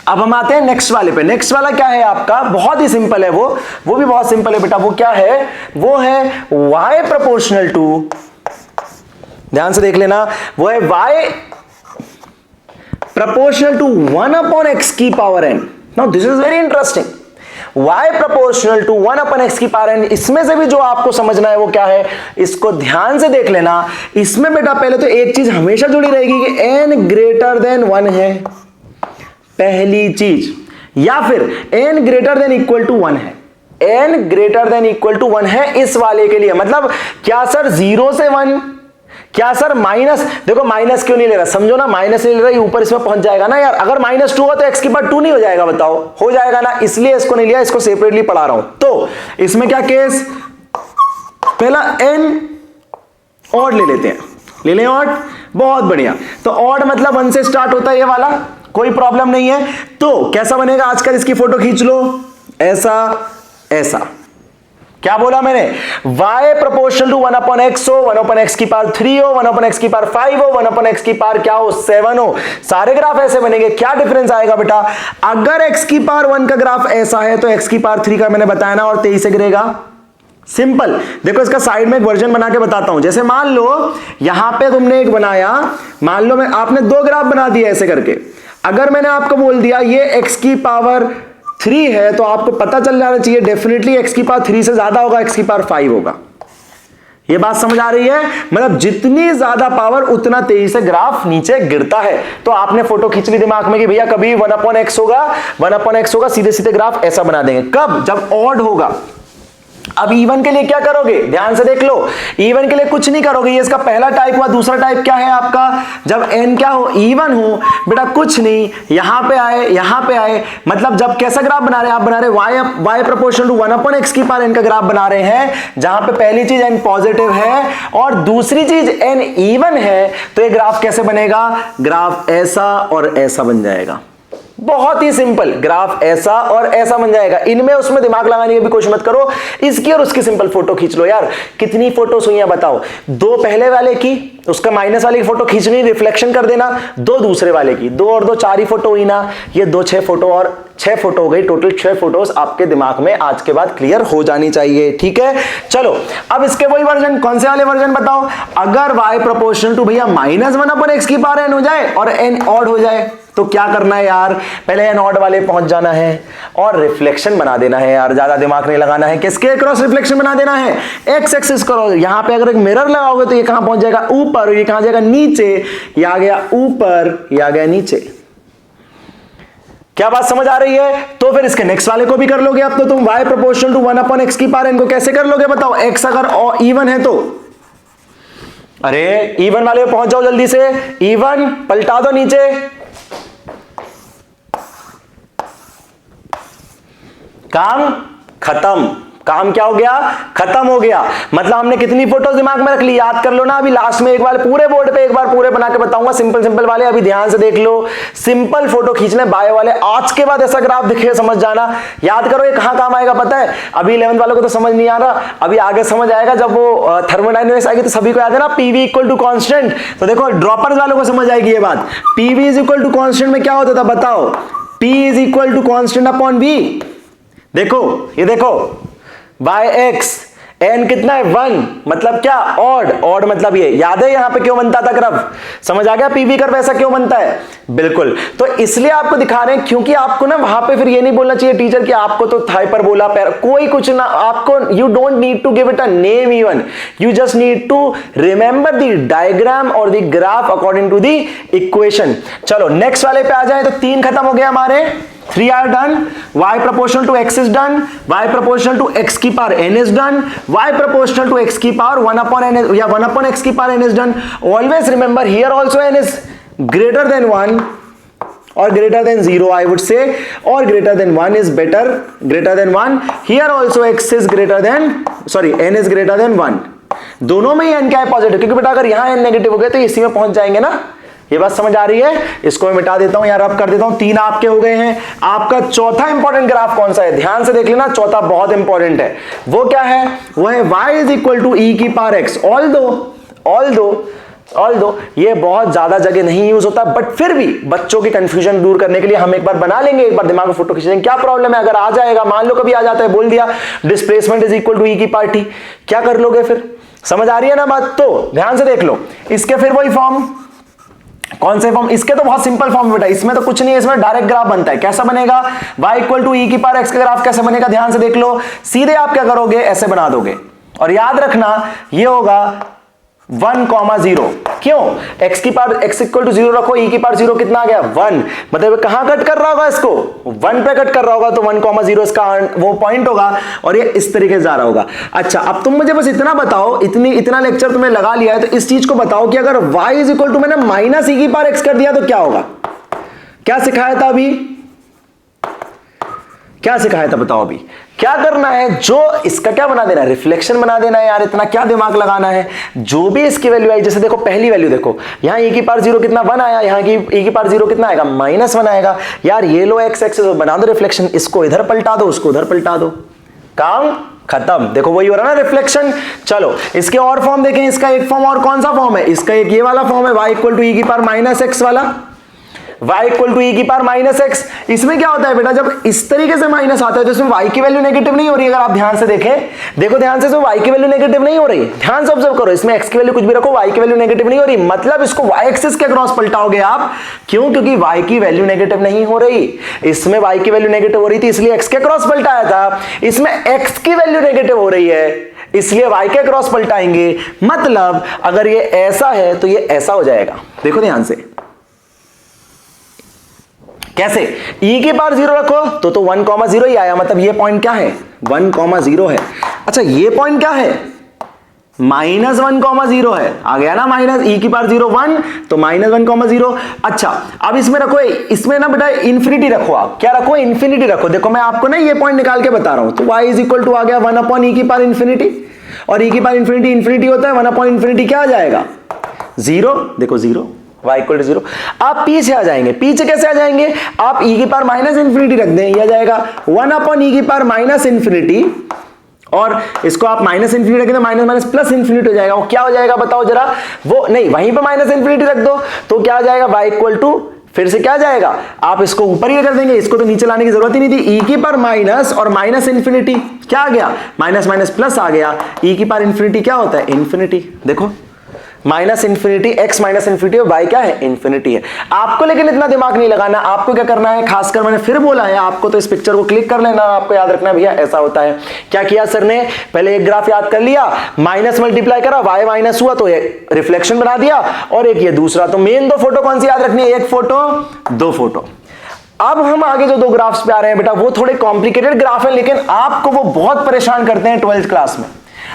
B: अब हम आते हैं नेक्स्ट वाले पे। नेक्स्ट वाला क्या है आपका? बहुत ही सिंपल है, वो भी बहुत सिंपल है बेटा। वो क्या है? वो है y प्रोपोर्शनल टू, ध्यान से देख लेना, वो है y proportional to 1 upon x की power n। Now this is very interesting, y proportional to 1 upon x की पावर n। इसमें से भी जो आपको समझना है वो क्या है, इसको ध्यान से देख लेना। इसमें बेटा पहले तो एक चीज हमेशा जुड़ी रहेगी कि n ग्रेटर देन 1 है, पहली चीज, या फिर n greater than equal to 1 है। n greater than equal to 1 है इस वाले के लिए, मतलब क्या सर 0 से 1, क्या सर माइनस, देखो माइनस क्यों नहीं ले रहा, समझो ना, माइनस नहीं ले रहा, ऊपर इसमें पहुंच जाएगा ना यार। अगर -2 हो तो x की पावर 2 नहीं हो जाएगा? बताओ हो जाएगा ना, इसलिए इसको नहीं लिया, इसको सेपरेटली पढ़ा रहा हूं। तो इसमें क्या केस, पहला n ऑड ले लेते हैं, ले लें ऑड, बहुत बढ़िया। तो ऑड मतलब 1 से स्टार्ट होता है ये वाला, कोई प्रॉब्लम नहीं है। तो कैसा बनेगा, आजकल इसकी फोटो खींच लो, ऐसा ऐसा। क्या बोला मैंने? y proportional to 1 upon x हो, 1 अपॉन x की पावर 3 हो, 1 अपॉन x की पावर 5 हो, 1 अपॉन x की पावर क्या हो, 7 हो। सारे ग्राफ ऐसे बनेंगे। क्या डिफरेंस आएगा बेटा? अगर x की पावर 1 का ग्राफ ऐसा है तो x की पावर 3 का मैंने बताया ना, और 23 से गिरेगा। सिंपल, देखो इसका साइड में एक वर्जन बना के बताता हूं। जैसे मान लो यहां पे तुमने एक बनाया, मान लो आपने 2 ग्राफ बना दिया ऐसे करके। अगर मैंने आपको बोल दिया ये x की पावर 3 है तो आपको पता चल जाना चाहिए डेफिनेटली x की पावर 3 से ज्यादा होगा, x की पावर 5 होगा। ये बात समझ आ रही है? मतलब जितनी ज्यादा पावर उतना तेजी से ग्राफ नीचे गिरता है। तो आपने फोटो खींच ली दिमाग में कि भैया कभी 1 अपॉन x होगा, 1 अपॉन x होगा, सीधे सीधे ग्राफ ऐसा बना देंगे। कब? जब ऑड होगा। अब इवन के लिए क्या करोगे, ध्यान से देख लो। इवन के लिए कुछ नहीं करोगे, ये इसका पहला टाइप हुआ। दूसरा टाइप क्या है आपका? जब n क्या हो, इवन हो, बेटा कुछ नहीं, यहां पे आए, यहां पे आए, मतलब जब कैसा ग्राफ बना रहे हैं आप? बना रहे y proportional to 1 upon x की पावर n का ग्राफ बना रहे हैं, जहां पे पहली चीज n पॉजिटिव है और दूसरी चीज n इवन है। तो ये ग्राफ कैसे बनेगा? ग्राफ ऐसा और ऐसा बन जाएगा। बहुत ही सिंपल, ग्राफ ऐसा और ऐसा बन जाएगा। इनमें उसमें दिमाग लगाने की भी कोशिश मत करो, इसकी और उसकी सिंपल फोटो खींच लो। यार कितनी फोटोस हुई हैं बताओ? 2 पहले वाले की, उसका माइनस वाले की फोटो खींचनी, रिफ्लेक्शन कर देना, 2 दूसरे वाले की, 2 और 2 4 ही फोटो हुई ना, ये 2 6 फोटो और 6 फोटो हो गई, टोटल 6 फोटोज आपके दिमाग में आज के बाद क्लियर हो जानी चाहिए। ठीक है, चलो अब इसके वही वर्जन, कौन से वाले वर्जन बताओ? अगर y प्रोपोर्शनल टू भैया -1 अपॉन x की पावर n हो जाए और n ऑड हो जाए तो क्या करना है यार? पहले n ऑड वाले पहुंच जाना है और रिफ्लेक्शन बना देना है यार, ज्यादा दिमाग नहीं लगाना है। किसके क्रॉस रिफ्लेक्शन बना देना है? x एक्सिस करो। यहां पे अगर एक मिरर लगाओगे तो ये कहां पहुंच जाएगा? ऊपर। ये कहां जाएगा? नीचे। ये आ गया ऊपर, ये आ गया नीचे। क्या बात समझ आ रही है? तो फिर इसके नेक्स्ट वाले को भी कर लोगे। अब तो तुम y proportional to 1 upon x की पावर n को कैसे कर लोगे बताओ? x अगर इवन है तो, अरे इवन वाले पे पहुंच जाओ जल्दी से, इवन पलटा दो नीचे, काम खत्म। काम क्या हो गया, खत्म हो गया। मतलब हमने कितनी फोटोज दिमाग में रख ली, याद कर लो ना। अभी लास्ट में एक बार पूरे बोर्ड पे एक बार पूरे बना के बताऊंगा, सिंपल सिंपल वाले। अभी ध्यान से देख लो, सिंपल फोटो खींचने बायो वाले। आज के बाद ऐसा ग्राफ दिखे समझ जाना, याद करो ये कहां काम आएगा पता है। अभी 11th वालों को तो समझ नहीं आ रहा, अभी आगे समझ आएगा जब वो थर्मोडायनेमिक्स आएगी। तो सभी को याद है ना पीवी इक्वल टू कांस्टेंट। तो देखो ड्रॉपर्स वालों को समझ आएगी ये बात। PV is equal to constant में क्या होता था बताओ, P is equal to constant upon V. देखो ये देखो बाय एक्स, एन कितना है 1, मतलब क्या ऑड। ऑड मतलब ये याद है यहां पे क्यों बनता था ग्राफ, समझ आ गया पीवी कर्व ऐसा क्यों बनता है, बिल्कुल। तो इसलिए आपको दिखा रहे हैं क्योंकि आपको ना वहां पे फिर ये नहीं बोलना चाहिए टीचर कि आपको तो हाइपरबोला कोई कुछ ना, आपको you don't need to give it a name even, you just need to remember the diagram और the graph according to the equation. चलो नेक्स्ट वाले पे आ जाए। तो 3 खत्म हो गया हमारे, 3 are done, y proportional to x is done, y proportional to x की power n is done, y proportional to x की पावर 1 upon n या 1 upon x की power n is done. Always remember here also n is greater than 1 or greater than 0 I would say, or greater than 1 is better, greater than 1. Here also x is greater than, sorry n is greater than 1. दोनों में ही n क्या है positive, क्योंकि बेटा अगर यहाँ n negative हो गया तो इसी में पहुंच जाएंगे ना। ये बात समझ आ रही है, इसको मैं मिटा देता हूं यार, अब कर देता हूं। 3 आपके हो गए हैं। आपका चौथा इंपॉर्टेंट ग्राफ कौन सा है, ध्यान से देख लेना, चौथा बहुत इंपॉर्टेंट है। वो क्या है, वो है y इज इक्वल टू ई की पावर x। ऑल्दो ये बहुत ज्यादा जगह नहीं यूज होता, बट फिर भी बच्चों की कंफ्यूजन दूर करने के लिए हम एक बार बना लेंगे, एक बार दिमाग में फोटो खींच लेंगे। क्या प्रॉब्लम है अगर आ जाएगा, मान लो कभी आ जाता है, बोल दिया डिस्प्लेसमेंट इज इक्वल टू ई की पावर t, क्या कर लोगे फिर, समझ आ रही है ना बात। तो ध्यान से देख लो, इसके फिर वही फॉर्म, कौन से फॉर्म, इसके तो बहुत सिंपल फॉर्म बेटा, इसमें तो कुछ नहीं है, इसमें डायरेक्ट ग्राफ बनता है। कैसा बनेगा, y इक्वल टू ई की पावर x का ग्राफ कैसे बनेगा, ध्यान से देख लो। सीधे आप क्या करोगे, ऐसे बना दोगे, और याद रखना ये होगा 1,0। क्यों, x की पावर x इक्वल टू 0 रखो, e की पावर 0 कितना आ गया 1, मतलब कहां कट कर रहा होगा इसको, 1 पे कट कर रहा होगा, तो 1,0 इसका वो पॉइंट होगा, और ये इस तरीके से जा रहा होगा। अच्छा अब तुम मुझे बस इतना बताओ, इतना लेक्चर तुमने लगा लिया है, तो इस चीज को बताओ कि अगर y इज इक्वल टू मैंने माइनस e की पावर x कर दिया तो क्या होगा। क्या सिखाया था अभी, क्या सिखाया था बताओ। अभी क्या करना है, जो इसका क्या बना देना है, रिफ्लेक्शन बना देना है यार, इतना क्या दिमाग लगाना है। जो भी इसकी वैल्यू आई, जैसे देखो पहली वैल्यू देखो, यहाँ e की पावर 0 कितना 1 आया, यहाँ की e की पावर 0 कितना आएगा -1 आएगा। यार ये लो x एक्सिस बना दो रिफ्लेक्शन, इसको इधर पलटा दो, उसको उधर पलटा दो, काम खत्म। देखो वही हो रहा है ना रिफ्लेक्शन। चलो इसके और फॉर्म देखें, इसका एक फॉर्म और कौन सा फॉर्म है, इसका एक ये वाला फॉर्म है, y इक्वल टू ई की पावर -x वाला, y इक्वल टू ई की पावर -x। इसमें क्या होता है बेटा, जब इस तरीके से माइनस आता है तो इसमें y की वैल्यू नेगेटिव नहीं हो रही है। अगर आप ध्यान से देखें, देखो ध्यान से, तो y की वैल्यू नेगेटिव नहीं हो रही, ध्यान से ऑब्जर्व करो, इसमें x की वैल्यू कुछ भी रखो, y की वैल्यू नेगेटिव नहीं हो रही, मतलब इसको y एक्सिस के क्रॉस पलटाओगे आप। क्यों, क्योंकि y की वैल्यू नेगेटिव नहीं हो रही, इसमें y की वैल्यू नेगेटिव हो रही थी इसलिए x के क्रॉस पलटाया था, इसमें x की वैल्यू नेगेटिव हो रही है इसलिए y के क्रॉस पलटाएंगे। मतलब अगर ये ऐसा है तो ये ऐसा हो जाएगा। देखो ध्यान से कैसे, e की पावर 0 रखो तो 1,0 ही आया, मतलब ये पॉइंट क्या है 1,0 है। अच्छा ये पॉइंट क्या है -1,0 है, आ गया ना, माइनस e की पावर 0 1 तो -1,0। अच्छा अब इसमें रखो, इसमें ना बेटा इंफिनिटी रखो, आप क्या रखो, इंफिनिटी रखो। देखो मैं आपको ना ये पॉइंट निकाल के बता रहा हूं, तो y इज इक्वल टू आ गया 1 अपॉन e की पावर इंफिनिटी, और e की पावर इंफिनिटी इंफिनिटी होता है, 1 अपॉन इंफिनिटी क्या आ जाएगा 0। देखो 0, y इक्वल टू 0। आप पीछे आ जाएंगे, पीछे कैसे आ जाएंगे, आप e की पावर माइनस इंफिनिटी रख दें, ये आ जाएगा 1 अपॉन e की पावर माइनस इंफिनिटी, और इसको आप माइनस इंफिनिटी रखें तो माइनस माइनस प्लस इंफिनिटी हो जाएगा। वो क्या हो जाएगा बताओ जरा, वो नहीं वहीं पे माइनस इंफिनिटी रख दो तो क्या आ जाएगा y इक्वल टू, फिर से क्या जाएगा, आप इसको ऊपर ही कर देंगे, इसको तो नीचे लाने की जरूरत ही नहीं थी। e की पावर माइनस और माइनस इंफिनिटी क्या आ गया, माइनस माइनस प्लस आ गया, e की पावर इंफिनिटी क्या होता है इंफिनिटी। देखो minus infinity, x minus infinity और y क्या है इंफिनिटी है। आपको लेकिन इतना दिमाग नहीं लगाना, आपको क्या करना है, खासकर मैंने फिर बोला है आपको, तो इस पिक्चर को क्लिक कर लेना, आपको याद रखना भैया ऐसा होता है। क्या किया सर ने, पहले एक ग्राफ याद कर लिया, माइनस मल्टीप्लाई करा, y माइनस हुआ तो ये रिफ्लेक्शन बना दिया, और एक ये दूसरा। तो मेन 2 फोटो कौन सी याद रखनी है, 1 फोटो 2 फोटो। अब हम आगे जो 2 ग्राफ्स पे आ रहे हैं बेटा, वो थोड़े कॉम्प्लिकेटेड ग्राफ है, लेकिन आपको वो बहुत परेशान करते हैं 12th क्लास में।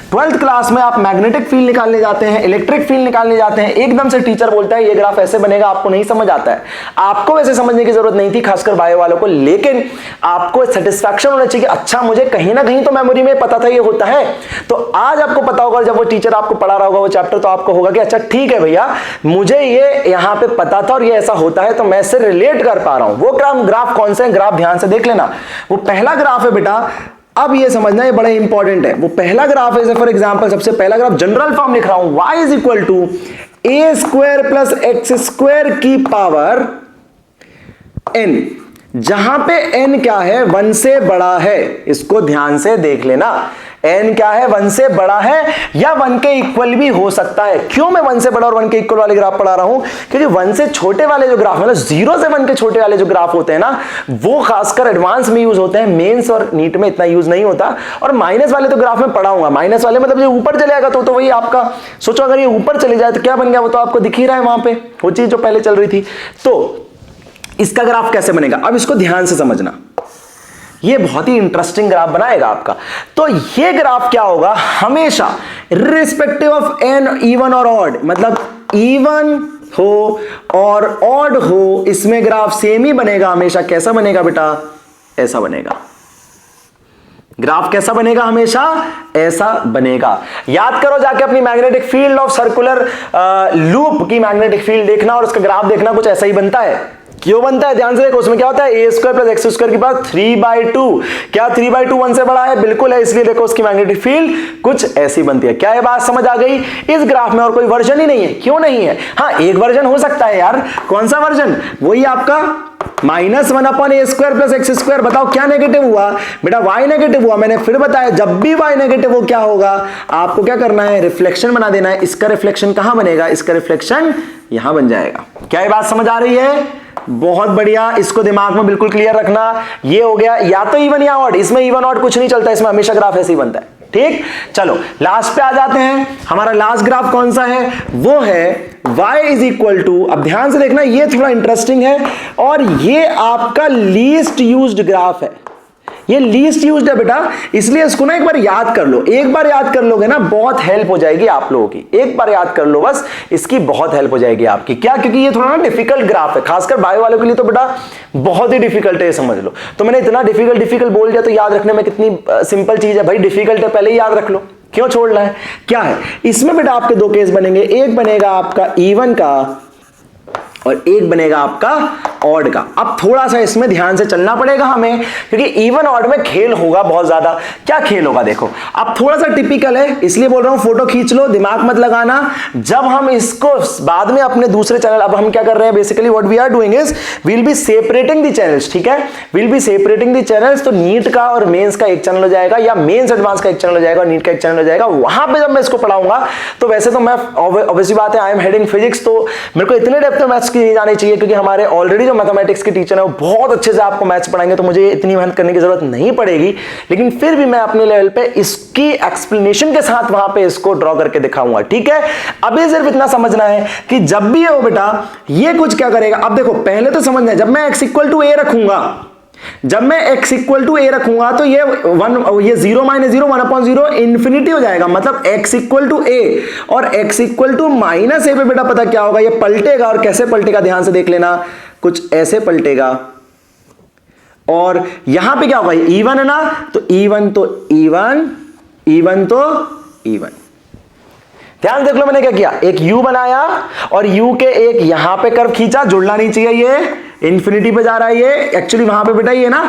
B: 12th क्लास में आप मैग्नेटिक फील्ड निकालने जाते हैं, इलेक्ट्रिक फील्ड निकालने जाते हैं, एकदम से टीचर बोलता है ये ग्राफ ऐसे बनेगा, आपको नहीं समझ आता है। आपको वैसे समझने की जरूरत नहीं थी, खासकर बायो वालों को, लेकिन आपको सेटिस्फैक्शन होना चाहिए कि अच्छा मुझे कहीं ना कहीं तो मेमोरी में पता था ये होता है। तो आज आपको पता होगा, जब वो टीचर आपको पढ़ा रहा होगा वो चैप्टर, तो आपको होगा कि अच्छा ठीक है भैया, मुझे ये यहां पे पता था और ये ऐसा होता है, तो मैं इससे रिलेट कर पा रहा हूं। वो ग्राफ कौन से ग्राफ ध्यान से देख लेना। वो पहला ग्राफ है बेटा, अब ये समझना, ये बड़ा इंपॉर्टेंट है। वो पहला ग्राफ है, फॉर एग्जांपल सबसे पहला ग्राफ जनरल फॉर्म लिख रहा हूं, y is equal to a square plus x square की पावर n, जहां पे n क्या है, 1 से बड़ा है। इसको ध्यान से देख लेना, n क्या है, 1 से बड़ा है या 1 के इक्वल भी हो सकता है। क्यों मैं 1 से बड़ा और 1 के इक्वल वाले ग्राफ पढ़ा रहा हूं, क्योंकि 1 से छोटे वाले जो ग्राफ, मतलब 0 से 1 के छोटे वाले जो ग्राफ होते हैं ना, वो खासकर एडवांस में यूज होते हैं, मेंस और नीट में इतना यूज नहीं होता। और माइनस वाले तो ग्राफ में पढ़ाऊंगा, माइनस वाले मतलब जो ऊपर चले जाएगा तो वही आपका, सोचो अगर ये ऊपर चले जाए तो क्या बन गया, वो तो आपको दिख ही रहा है वहां पे, वो चीज जो पहले चल रही थी। तो इसका ग्राफ कैसे बनेगा, अब इसको ध्यान से समझना, ये बहुत ही इंटरेस्टिंग ग्राफ बनाएगा आपका। तो ये ग्राफ क्या होगा, हमेशा रिस्पेक्टिव ऑफ एन, इवन और ऑड, मतलब इवन हो और ऑड हो, इसमें ग्राफ सेम ही बनेगा हमेशा। कैसा बनेगा बेटा, ऐसा बनेगा। ग्राफ कैसा बनेगा, हमेशा ऐसा बनेगा। याद करो जाके अपनी magnetic field of circular loop की मैग्नेटिक फील्ड देखना और उसका ग्राफ देखना, कुछ ऐसा ही बनता है। क्यों बनता है, ध्यान से देखो, उसमें क्या होता है, ए स्क्वायर प्लस एक्स स्क्वायर के बाद 3/2, क्या 3/2 1 से बड़ा है, बिल्कुल है, इसलिए देखो उसकी मैग्नेटिक फील्ड कुछ ऐसी बनती है। क्या ये बात समझ आ गई। इस ग्राफ में और कोई वर्जन ही नहीं है। क्यों नहीं है, हाँ एक वर्जन हो सकता है यार, कौन सा वर्जन, वही आपका -1 अपॉन ए स्क्वायर प्लस एक्स स्क्वायर। बताओ क्या नेगेटिव हुआ बेटा, y नेगेटिव हुआ। मैंने फिर बताया जब भी y नेगेटिव हो क्या होगा, आपको क्या करना है, रिफ्लेक्शन बना देना है। इसका रिफ्लेक्शन कहां बनेगा, इसका रिफ्लेक्शन यहां बन जाएगा। क्या ये बात समझ आ रही है, बहुत बढ़िया, इसको दिमाग में बिल्कुल क्लियर रखना। ये हो गया, या तो इवन या ऑड, इसमें इवन ऑड कुछ नहीं चलता, इसमें हमेशा ग्राफ ऐसे ही बनता है। ठीक, चलो लास्ट पे आ जाते हैं। हमारा लास्ट ग्राफ कौन सा है, वो है y इज इक्वल टू, अब ध्यान से देखना, ये थोड़ा इंटरेस्टिंग है और ये आपका लीस्ट यूज्ड ग्राफ है। ये लीस्ट यूज्ड है बेटा, इसलिए इसको ना एक बार याद कर लो। एक बार याद कर लोगे ना, बहुत हेल्प हो जाएगी आप लोगों की। एक बार याद कर लो बस, इसकी बहुत हेल्प हो जाएगी आपकी। क्या, क्योंकि ये थोड़ा ना डिफिकल्ट ग्राफ है, खासकर बायो वालों के लिए तो बेटा बहुत ही डिफिकल्ट है, समझ लो। तो मैंने इतना डिफिकल्ट बोल दिया, तो याद रखने में कितनी सिंपल चीज है भाई, डिफिकल्ट है पहले ही याद रख लो, क्यों छोड़ना है। क्या है इसमें बेटा, आपके दो केस बनेंगे, एक बनेगा आपका इवन का और एक बनेगा आपका ऑड का। अब थोड़ा सा इसमें ध्यान से चलना पड़ेगा हमें, क्योंकि इवन ऑड में खेल होगा बहुत ज्यादा। क्या खेल होगा देखो, अब थोड़ा सा टिपिकल है इसलिए बोल रहा हूं, फोटो खींच लो, दिमाग मत लगाना। जब हम इसको बाद में अपने दूसरे चैनल, अब हम क्या कर रहे हैं basically, what we are doing is we will be separating the channels. ठीक है, we will be separating the channels. तो नीट का और मेंस का एक चैनल हो जाएगा, या मेंस एडवांस का एक चैनल हो जाएगा और नीट का एक चैनल हो जाएगा। वहां पे जब मैं इसको पढ़ाऊंगा तो वैसे तो मैं ऑब्वियसली बात है, आई एम हेडिंग फिजिक्स, तो मेरे को इतने डेप्थ में मैथ्स की नहीं जानी चाहिए, क्योंकि हमारे ऑलरेडी जो मैथमेटिक्स के टीचर है वो बहुत अच्छे से आपको मैथ्स पढ़ाएंगे, तो मुझे इतनी मेहनत करने की जरूरत नहीं पड़ेगी। लेकिन फिर भी मैं अपने लेवल पे इसकी एक्सप्लेनेशन के साथ वहां पे इसको ड्रॉ करके दिखाऊंगा। ठीक है, अभी सिर्फ इतना समझना है कि जब भी हो बेटा, ये कुछ क्या करेगा। अब देखो पहले तो समझना है, जब मैं x इक्वल टू ए रखूंगा, जब मैं x इक्वल टू ए रखूंगा तो ये 0 माइनस 0 1/0 इंफिनिटी हो जाएगा। मतलब x इक्वल टू ए और x इक्वल टू माइनस ए पे बेटा पता क्या होगा, ये पलटेगा। और कैसे पलटेगा ध्यान से देख लेना, कुछ ऐसे पलटेगा। और यहां पे क्या होगा, इवन है ना, तो इवन तो इवन, इवन तो इवन। ध्यान देख लो मैंने क्या किया, एक u बनाया और u के एक यहां पे कर्व खींचा, जुड़ना नहीं चाहिए, ये इंफिनिटी पे जा रहा है। ये एक्चुअली वहां पे बेटा ये ना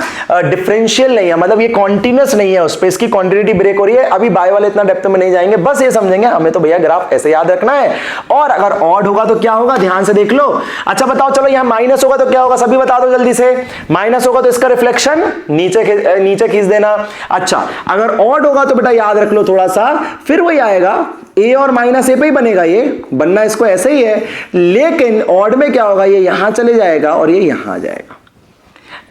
B: डिफरेंशियल नहीं है, मतलब ये कॉन्टिन्यूस नहीं है, उस पे इसकी कॉन्टिन्यूटी ब्रेक हो रही है। अभी बायो वाले इतना डेप्थ में नहीं जाएंगे, बस ये समझेंगे हमें तो भैया ग्राफ ऐसे याद रखना है। और अगर ऑड होगा तो क्या होगा, ध्यान से देख लो। अच्छा बताओ, चलो यहाँ माइनस होगा तो क्या होगा, सभी बता दो जल्दी से। माइनस होगा तो इसका रिफ्लेक्शन नीचे खींच देना। अच्छा अगर ऑड होगा तो बेटा याद रख लो थोड़ा सा, फिर वही आएगा, ए और माइनस ए पे ही बनेगा, ये बनना इसको ऐसे ही है। लेकिन ऑड में क्या होगा, ये यहां चले जाएगा और ये यहां आ जाएगा।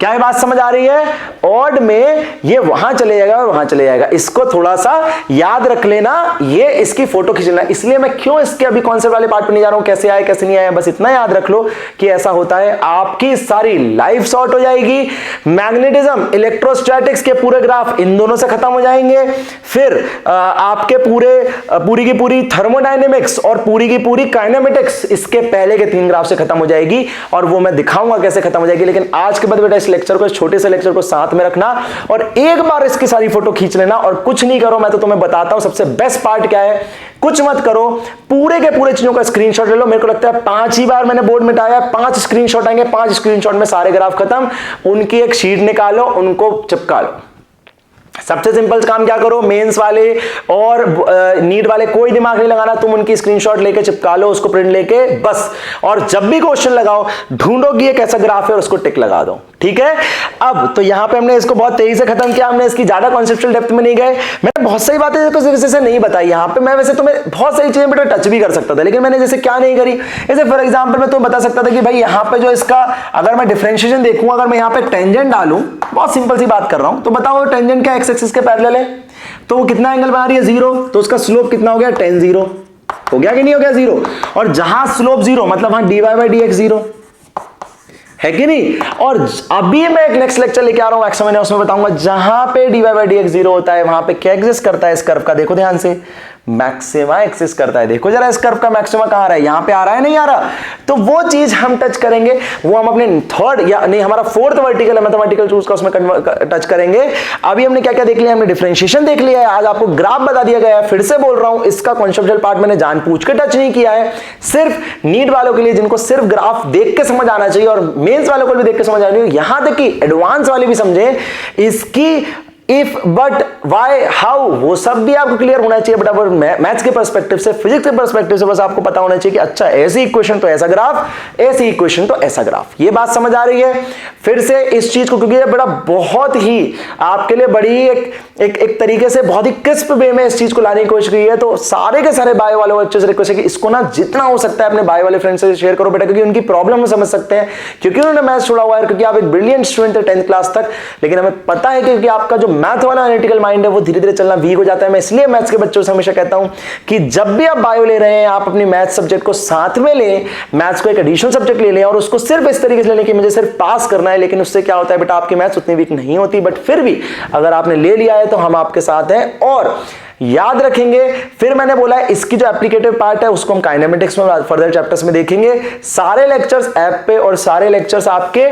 B: क्या ये बात समझ आ रही है? ऑड में ये वहां चले जाएगा और वहां चले जाएगा, इसको थोड़ा सा याद रख लेना, ये इसकी फोटो खींच लेना। इसलिए मैं क्यों इसके अभी कॉन्सेप्ट वाले पार्ट पे नहीं जा रहा हूं, कैसे आए कैसे नहीं आए, बस इतना याद रख लो कि ऐसा होता है। आपकी सारी लाइफ शॉर्ट हो जाएगी, मैग्नेटिज्म इलेक्ट्रोस्टैटिक्स के पूरे ग्राफ इन दोनों से खत्म हो जाएंगे, फिर आपके पूरी की पूरी थर्मोडायनेमिक्स और पूरी की पूरी काइनेमेटिक्स इसके पहले के 3 ग्राफ से खत्म हो जाएगी, और वो मैं दिखाऊंगा कैसे खत्म हो जाएगी। लेकिन आज के बाद बेटा इस लेक्चर को, इस छोटे से लेक्चर को साथ में रखना और एक बार इसकी सारी फोटो खींच लेना, और कुछ नहीं करो, मैं तो तुम्हें बताता हूं सबसे बेस्ट पार्ट क्या है। कुछ मत करो, पूरे के पूरे चीजों का स्क्रीनशॉट ले लो। मेरे को लगता है 5 ही बार मैंने बोर्ड मिटाया, 5 स्क्रीनशॉट आएंगे, 5 स्क्रीनशॉट में सारे ग्राफ खत्म। उनकी एक शीट निकालो, उनको चिपका लो। सबसे सिंपल काम क्या करो, मेंस वाले और नीट वाले कोई दिमाग नहीं लगाना, तुम उनकी स्क्रीनशॉट लेके चिपका लो, उसको प्रिंट लेके बस, और जब भी क्वेश्चन लगाओ ढूंढो कि ये कैसा ग्राफ है और उसको टिक लगा दो, ठीक है। अब तो यहां पे हमने इसको बहुत तेजी से खत्म किया, हमने इसकी ज्यादा कॉन्सेप्चुअल डेप्थ में नहीं गए। मैंने बहुत सारी बातें तो जैसे से नहीं बताई यहां पे, मैं वैसे तुम्हें बहुत सारी चीजें बेटा टच भी कर सकता था, लेकिन मैंने जैसे क्या नहीं करी, जैसे फॉर एग्जांपल मैं तुम्हें बता सकता था कि भाई यहां पे जो इसका अगर मैं डिफरेंशिएशन देखूं, अगर मैं यहां पे टेंजेंट डालूं, बहुत सिंपल सी बात कर रहा हूं, तो बताओ टेंजेंट क्या एक्स एक्सिस के पैरेलल है, तो वो कितना एंगल बना रही है 0, तो उसका स्लोप कितना हो गया tan 0, हो गया कि नहीं हो गया 0, और जहां स्लोप 0 मतलब वहां dy by dx 0 है कि नहीं। और अभी मैं एक नेक्स्ट लेक्चर लेके आ रहा हूं मैक्सिमम में, उसमें बताऊंगा जहां पे dy by dx 0 होता है वहां पे क्या एग्जिस्ट करता है इस कर्व का, देखो ध्यान से, मैक्सिमा एग्जिस्ट करता है। देखो जरा इस कर्व का मैक्सिमा कहां आ रहा है, यहां पे आ रहा है नहीं आ रहा, तो वो चीज हम टच करेंगे, वो हम अपने थर्ड या नहीं हमारा फोर्थ वर्टिकल है मैथमेटिकल टूल्स का, उसमें टच करेंगे। अभी हमने क्या क्या देख लिया, हमने डिफरेंशिएशन देख लिया है, आज आपको ग्राफ बता दिया गया है। फिर से बोल रहा हूं, इसका कॉन्सेप्चुअल पार्ट मैंने जानबूझ के टच नहीं किया है, सिर्फ नीट वालों के लिए जिनको सिर्फ ग्राफ देख के समझ आना चाहिए, और मेंस वालों को भी देख के समझ आना चाहिए, यहां तक कि एडवांस वाले भी समझे इसकी इफ बट वाई हाउ, वो सब भी आपको क्लियर होना चाहिए। बट मैथ्स के पर्सपेक्टिव से, फिजिक्स के पर्सपेक्टिव से बस आपको पता होना चाहिए कि अच्छा ऐसी इक्वेशन तो ऐसा ग्राफ, ऐसी इक्वेशन तो ऐसा ग्राफ। ये बात समझ आ रही है। फिर से इस चीज को, क्योंकि ये बड़ा बहुत ही आपके लिए बड़ी एक तरीके से बहुत ही क्रिस्प वे में इस चीज को लाने की कोशिश की है, तो सारे के सारे बायो वाले बच्चों से रिक्वेस्ट है कि इसको ना जितना हो सकता है अपने बायो वाले फ्रेंड से शेयर करो बेटा, क्योंकि उनकी प्रॉब्लम हम समझ सकते हैं, क्योंकि उन्होंने मैथ्स छोड़ा हुआ है, क्योंकि आप एक ब्रिलियंट स्टूडेंट थे 10th क्लास तक, लेकिन हमें पता है क्योंकि आपका जो मैथ वाला एनालिटिकल माइंड है वो धीरे धीरे चलना वीक हो जाता है। मैं इसलिए मैथ्स के बच्चों से हमेशा कहता हूं कि जब भी आप बायो ले रहे हैं, आप अपनी मैथ्स सब्जेक्ट को साथ में लें, मैथ्स को एक एडिशनल सब्जेक्ट ले लें, और उसको सिर्फ इस तरीके से ले लें कि मुझे सिर्फ पास करना है। लेकिन उससे क्या होता है बेटा, आपकी मैथ्स उतनी वीक नहीं होती, बट फिर भी अगर आपने ले लिया है तो हम आपके साथ हैं और याद रखेंगे। फिर मैंने बोला है इसकी जो एप्लीकेटिव पार्ट है उसको हम काइनेमेटिक्स में फर्दर चैप्टर्स में देखेंगे। सारे लेक्चर्स ऐप पे और सारे लेक्चर्स आपके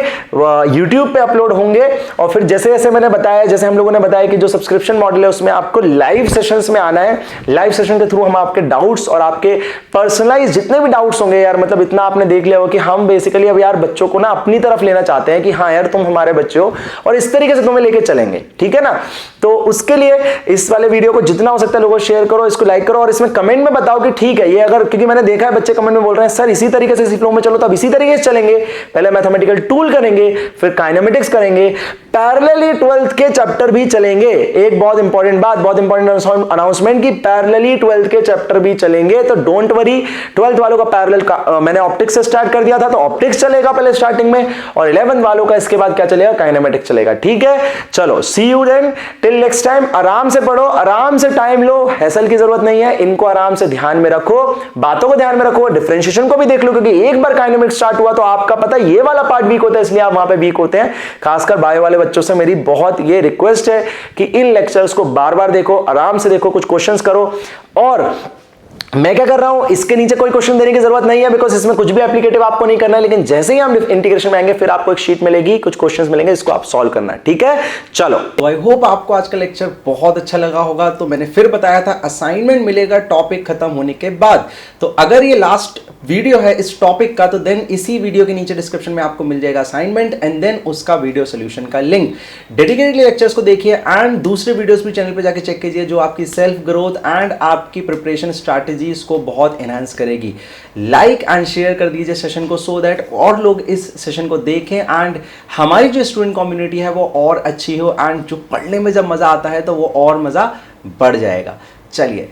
B: यूट्यूब पे अपलोड होंगे, और फिर जैसे जैसे मैंने बताया, जैसे हम लोगों ने बताया कि जो सब्सक्रिप्शन मॉडल है उसमें आपको लाइव सेशंस में आना है। लाइव सेशन के थ्रू हम आपके डाउट्स और आपके पर्सनलाइज जितने भी डाउट्स होंगे, यार मतलब इतना आपने देख लिया हो कि हम बेसिकली अब यार बच्चों को ना अपनी तरफ लेना चाहते हैं कि हाँ यार तुम हमारे बच्चे हो, और इस तरीके से तुम्हें लेके चलेंगे, ठीक है ना। तो उसके लिए इस वाले वीडियो को जितना हो सकता है लोगों शेयर करो, इसको लाइक करो, और इसमें कमेंट में बताओ कि ठीक है ये अगर, क्योंकि मैंने देखा है बच्चे कमेंट में बोल रहे हैं सर इसी तरीके से इसी फ्लो में चलो, तो अब इसी तरीके से चलेंगे। पहले मैथमेटिकल टूल करेंगे, फिर काइनेमेटिक्स करेंगे, पैरेलली 12th के चैप्टर भी चलेंगे। एक बहुत इंपॉर्टेंट बात, बहुत इंपॉर्टेंट अनाउंसमेंट की पैरेलली 12th के चैप्टर भी चलेंगे, तो डोंट वरी। 12th वालों का पैरेलल मैंने ऑप्टिक्स से स्टार्ट कर दिया था, तो ऑप्टिक्स चलेगा पहले स्टार्टिंग में, और 11th वालों का इसके बाद क्या चलेगा, काइनेमेटिक्स चलेगा, ठीक है। चलो see you then, till next time. आराम से पढ़ो, आराम से टाइम लो, हैसल की जरूरत नहीं है, इनको आराम से ध्यान में रखो, बातों को ध्यान में रखो, डिफरेंशिएशन को भी देख लो, क्योंकि एक बार काइनेमेटिक्स स्टार्ट हुआ तो आपका पता है ये वाला पार्ट वीक होता है, इसलिए आप वहां पे वीक होते हैं। खासकर बायो वाले बच्चों से मेरी बहुत ये रिक्वेस्ट है कि इन लेक्चर्स को बार बार देखो, आराम से देखो, कुछ क्वेश्चंस करो। और मैं क्या कर रहा हूं, इसके नीचे कोई क्वेश्चन देने की जरूरत नहीं है, बिकॉज इसमें कुछ भी एप्लीकेटिव आपको नहीं करना है, लेकिन जैसे ही हम इंटीग्रेशन में आएंगे फिर आपको एक शीट मिलेगी, कुछ क्वेश्चंस मिलेंगे, इसको आप सॉल्व करना है, ठीक है। चलो,
A: तो आई होप आपको आज का लेक्चर बहुत अच्छा लगा होगा। तो मैंने फिर बताया था असाइनमेंट मिलेगा टॉपिक खत्म होने के बाद, तो अगर ये लास्ट वीडियो है इस टॉपिक का, तो देन इसी वीडियो के नीचे डिस्क्रिप्शन में आपको मिल जाएगा असाइनमेंट एंड देन उसका वीडियो सोल्यूशन का लिंक। डेडिकेटेडली लेक्चर्स को देखिए एंड दूसरे वीडियोस भी चैनल पे जाके चेक कीजिए, जो आपकी सेल्फ ग्रोथ एंड आपकी प्रिपरेशन स्ट्रैटेजीज को बहुत एनहांस करेगी। लाइक एंड शेयर कर दीजिए सेशन को, सो दैट और लोग इस सेशन को देखें एंड हमारी जो स्टूडेंट कम्युनिटी है वो और अच्छी हो, एंड जो पढ़ने में जब मजा आता है तो वो और मजा बढ़ जाएगा। चलिए,